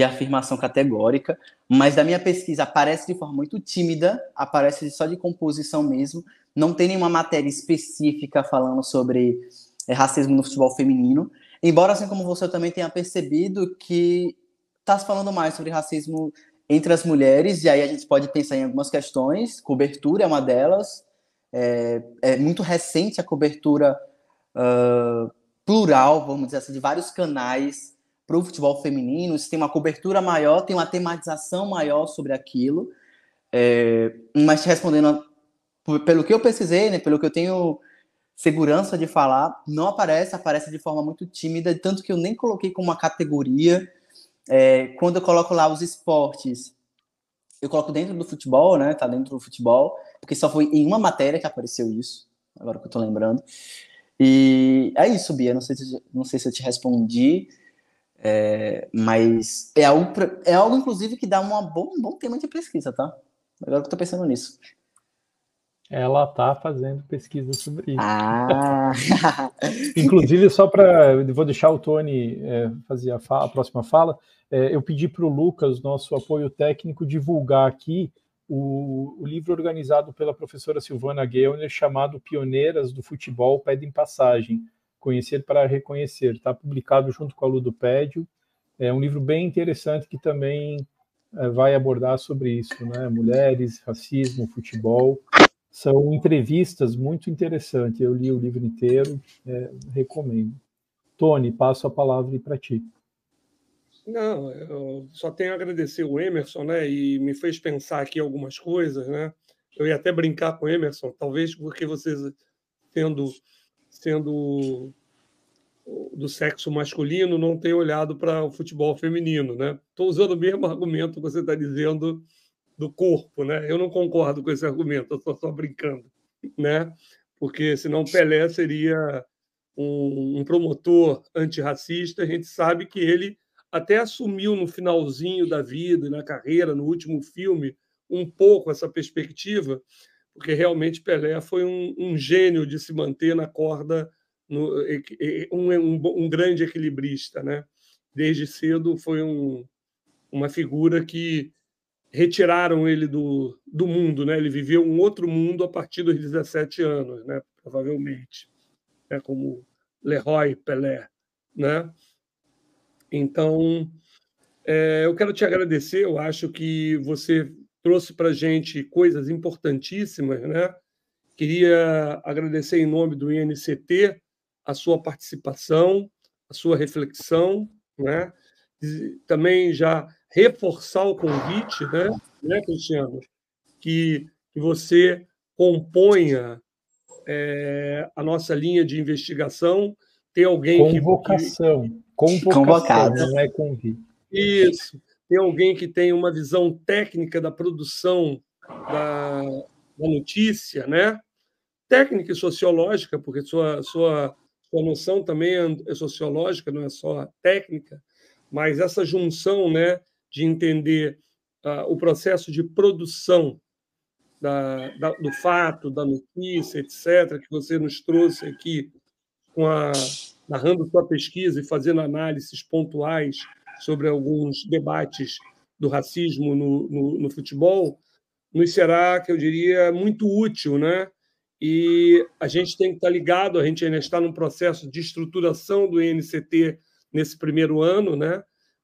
afirmação categórica, mas da minha pesquisa aparece de forma muito tímida, aparece só de composição mesmo, não tem nenhuma matéria específica falando sobre racismo no futebol feminino, embora, assim como você, eu também tenha percebido que está se falando mais sobre racismo entre as mulheres, e aí a gente pode pensar em algumas questões, cobertura é uma delas, é muito recente a cobertura plural, vamos dizer assim, de vários canais para o futebol feminino, se tem uma cobertura maior, tem uma tematização maior sobre aquilo, mas respondendo pelo que eu pesquisei, né, pelo que eu tenho segurança de falar, não aparece de forma muito tímida, tanto que eu nem coloquei como uma categoria. Quando eu coloco lá os esportes eu coloco dentro do futebol, né? Tá dentro do futebol, porque só foi em uma matéria que apareceu isso, agora que eu tô lembrando. E é isso, Bia. Não sei se eu te respondi, mas é algo, inclusive, que dá um bom tema de pesquisa, tá? Agora que eu tô pensando nisso. Ela está fazendo pesquisa sobre isso. Ah! Inclusive, só para... Vou deixar o Tony fazer a próxima fala. Eu pedi para o Lucas, nosso apoio técnico, divulgar aqui o livro organizado pela professora Silvana Gellner, chamado Pioneiras do Futebol Pedem Passagem, Conhecer para Reconhecer. Está publicado junto com a Ludopédio. É um livro bem interessante que também vai abordar sobre isso, né? Mulheres, racismo, futebol. São entrevistas muito interessantes. Eu li o livro inteiro, recomendo. Tony, passo a palavra para ti. Não, eu só tenho a agradecer o Emerson, né? E me fez pensar aqui algumas coisas, né? Eu ia até brincar com o Emerson, talvez porque vocês, sendo do sexo masculino, não tenham olhado para o futebol feminino, né? Estou usando o mesmo argumento que você está dizendo do corpo, né? Eu não concordo com esse argumento, eu estou só brincando, né? Porque senão Pelé seria um promotor antirracista. A gente sabe que ele até assumiu no finalzinho da vida, na carreira, no último filme, um pouco essa perspectiva, porque realmente Pelé foi um gênio de se manter na corda, um grande equilibrista, né? Desde cedo foi uma figura que retiraram ele do mundo, né? Ele viveu um outro mundo a partir dos 17 anos, né? Provavelmente, né? Como Leroy Pelé, né? Então, eu quero te agradecer. Eu acho que você trouxe para a gente coisas importantíssimas, né? Queria agradecer em nome do INCT a sua participação, a sua reflexão, né? E também já reforçar o convite, né, Cristiano? Que você componha a nossa linha de investigação, ter alguém Convocação, Convocado. não é convite. Isso, ter alguém que tenha uma visão técnica da produção da notícia, né? Técnica e sociológica, porque sua noção também é sociológica, não é só técnica, mas essa junção, né, de entender o processo de produção do fato, da notícia, etc., que você nos trouxe aqui, narrando sua pesquisa e fazendo análises pontuais sobre alguns debates do racismo no futebol, nos será, que eu diria, muito útil, né? E a gente tem que estar ligado, a gente ainda está num processo de estruturação do INCT nesse primeiro ano, né?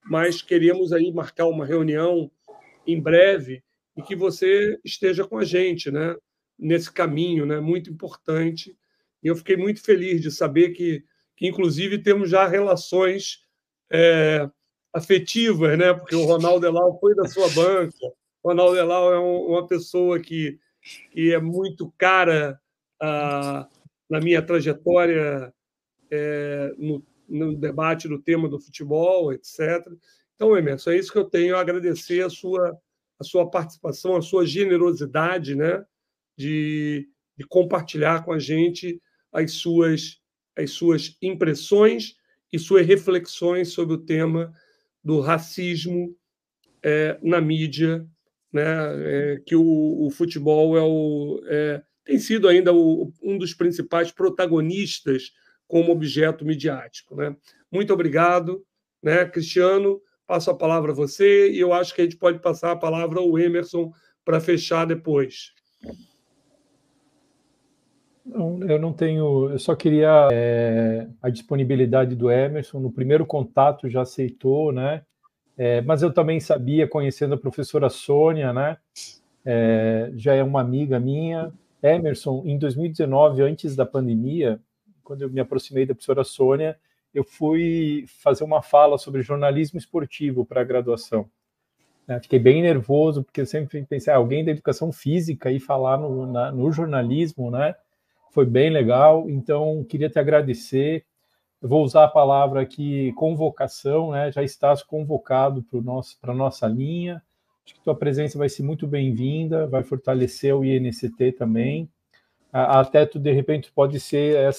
Mas queremos aí marcar uma reunião em breve e que você esteja com a gente, né? Nesse caminho, né? Muito importante. E eu fiquei muito feliz de saber que inclusive, temos já relações afetivas, né? Porque o Ronaldo Elau foi da sua banca. O Ronaldo Elau é uma pessoa que é muito cara na minha trajetória no debate do tema do futebol, etc. Então, Emerson, é isso que eu tenho a agradecer a sua participação, a sua generosidade, né, de compartilhar com a gente as suas impressões e suas reflexões sobre o tema do racismo na mídia, né, que o futebol tem sido ainda um dos principais protagonistas como objeto midiático, né? Muito obrigado, né, Cristiano. Passo a palavra a você e eu acho que a gente pode passar a palavra ao Emerson para fechar depois. Não, eu não tenho, eu só queria a disponibilidade do Emerson. No primeiro contato já aceitou, né? Mas eu também sabia, conhecendo a professora Sônia, né? Já é uma amiga minha. Emerson, em 2019, antes da pandemia, quando eu me aproximei da professora Sônia, eu fui fazer uma fala sobre jornalismo esportivo para a graduação. Fiquei bem nervoso, porque eu sempre pensei, alguém da educação física ir falar no jornalismo, né? Foi bem legal, então queria te agradecer. Eu vou usar a palavra aqui, convocação, né? Já estás convocado para a nossa linha. Acho que tua presença vai ser muito bem-vinda, vai fortalecer o INCT também. Até tu, de repente, pode ser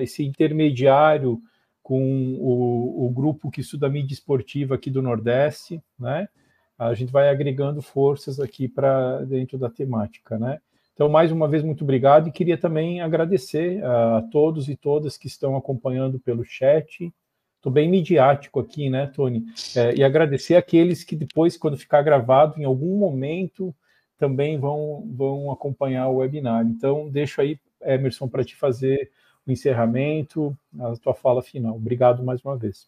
esse intermediário com o grupo que estuda mídia esportiva aqui do Nordeste, né? A gente vai agregando forças aqui para dentro da temática, né? Então, mais uma vez, muito obrigado, e queria também agradecer a todos e todas que estão acompanhando pelo chat. Estou bem midiático aqui, né, Tony? E agradecer aqueles que depois, quando ficar gravado, em algum momento, também vão acompanhar o webinar. Então, deixo aí, Emerson, para te fazer o encerramento, a tua fala final. Obrigado mais uma vez.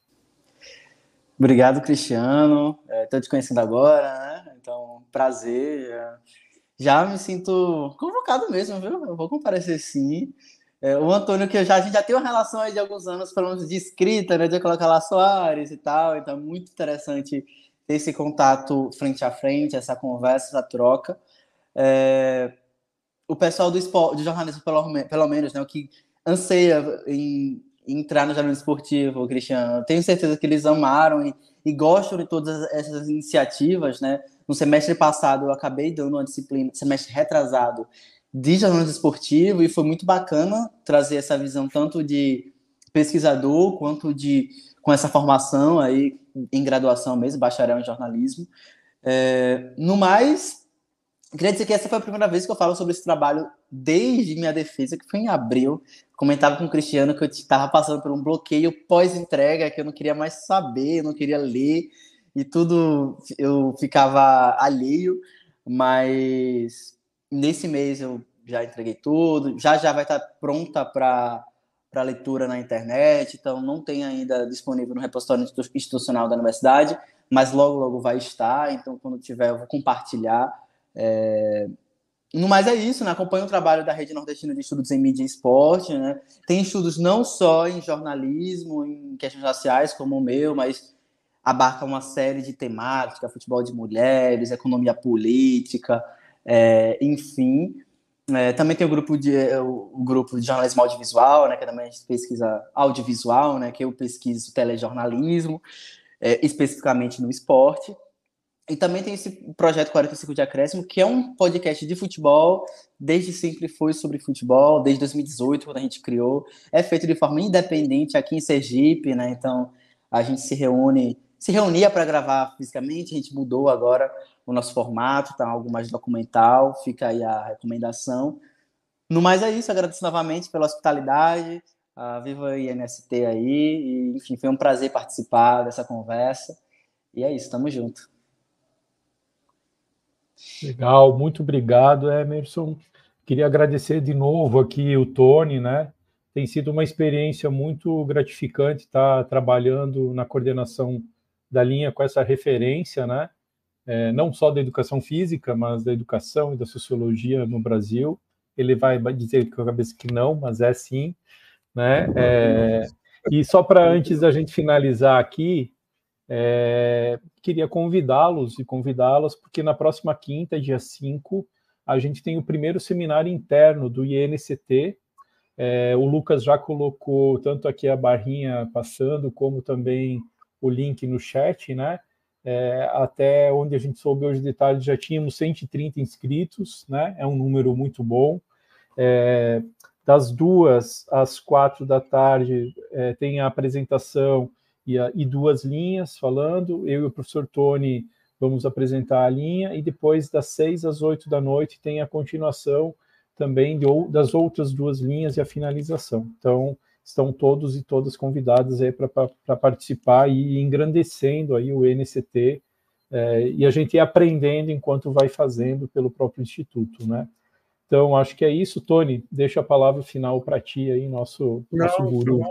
Obrigado, Cristiano. Estou te conhecendo agora, né? Então, prazer. Já me sinto convocado mesmo, viu? Eu vou comparecer sim. O Antônio, que a gente já tem uma relação aí de alguns anos, pelo menos de escrita, né? De colocar lá Soares e tal. Então, é muito interessante ter esse contato frente a frente, essa conversa, essa troca. O pessoal do esporte, do jornalismo, pelo menos, né? O que anseia em entrar no jornalismo esportivo, Cristiano. Eu tenho certeza que eles amaram e gostam de todas essas iniciativas, né? No semestre passado, eu acabei dando uma disciplina, semestre retrasado, de jornalismo esportivo, e foi muito bacana trazer essa visão tanto de pesquisador quanto com essa formação aí em graduação mesmo, bacharel em jornalismo. No mais, queria dizer que essa foi a primeira vez que eu falo sobre esse trabalho desde minha defesa, que foi em abril. Comentava com o Cristiano que eu estava passando por um bloqueio pós-entrega, que eu não queria mais saber, eu não queria ler, e tudo eu ficava alheio, mas nesse mês eu já entreguei tudo, já vai estar pronta para leitura na internet, então não tem ainda disponível no repositório institucional da universidade, mas logo vai estar, então quando tiver eu vou compartilhar. No mais é isso, né? Acompanho o trabalho da Rede Nordestina de Estudos em Mídia e Esporte, né? Tem estudos não só em jornalismo, em questões raciais, como o meu, mas abarca uma série de temáticas, futebol de mulheres, economia política, enfim. Também tem o grupo de jornalismo audiovisual, né? Que também a gente pesquisa audiovisual, né? Que eu pesquiso telejornalismo, especificamente no esporte. E também tem esse projeto 45 de Acréscimo, que é um podcast de futebol, desde sempre foi sobre futebol, desde 2018, quando a gente criou. É feito de forma independente aqui em Sergipe, né? Então a gente se reunia para gravar fisicamente, a gente mudou agora o nosso formato, tá algo mais documental, fica aí a recomendação. No mais é isso, agradeço novamente pela hospitalidade, viva a INST aí, e, enfim, foi um prazer participar dessa conversa, e é isso, tamo junto. Legal, muito obrigado, Emerson. Queria agradecer de novo aqui o Tony, né? Tem sido uma experiência muito gratificante estar trabalhando na coordenação da linha com essa referência, né? Não só da educação física, mas da educação e da sociologia no Brasil. Ele vai dizer com a cabeça que não, mas é sim, né? E só para antes da gente finalizar aqui, queria convidá-los e convidá-las, porque na próxima quinta, dia 5, a gente tem o primeiro seminário interno do INCT. O Lucas já colocou tanto aqui a barrinha passando, como também o link no chat, né? Até onde a gente soube hoje de tarde, já tínhamos 130 inscritos, né? É um número muito bom. Das 2 às 4 da tarde tem a apresentação e 2 linhas falando. Eu e o professor Tony vamos apresentar a linha, e depois das 6 às 8 da noite tem a continuação também das outras 2 linhas e a finalização. Então, estão todos e todas convidados aí para participar e engrandecendo aí o INCT, e a gente ir aprendendo enquanto vai fazendo pelo próprio Instituto, né? Então, acho que é isso, Tony. Deixa a palavra final para ti aí, nosso guru.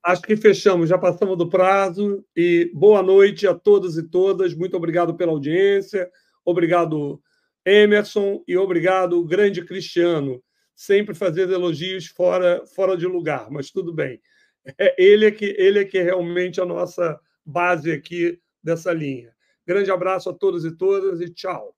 Acho que fechamos, já passamos do prazo, e boa noite a todos e todas. Muito obrigado pela audiência, obrigado, Emerson, e obrigado, grande Cristiano. Sempre fazendo elogios fora de lugar, mas tudo bem. Ele é que é realmente a nossa base aqui dessa linha. Grande abraço a todos e todas e tchau.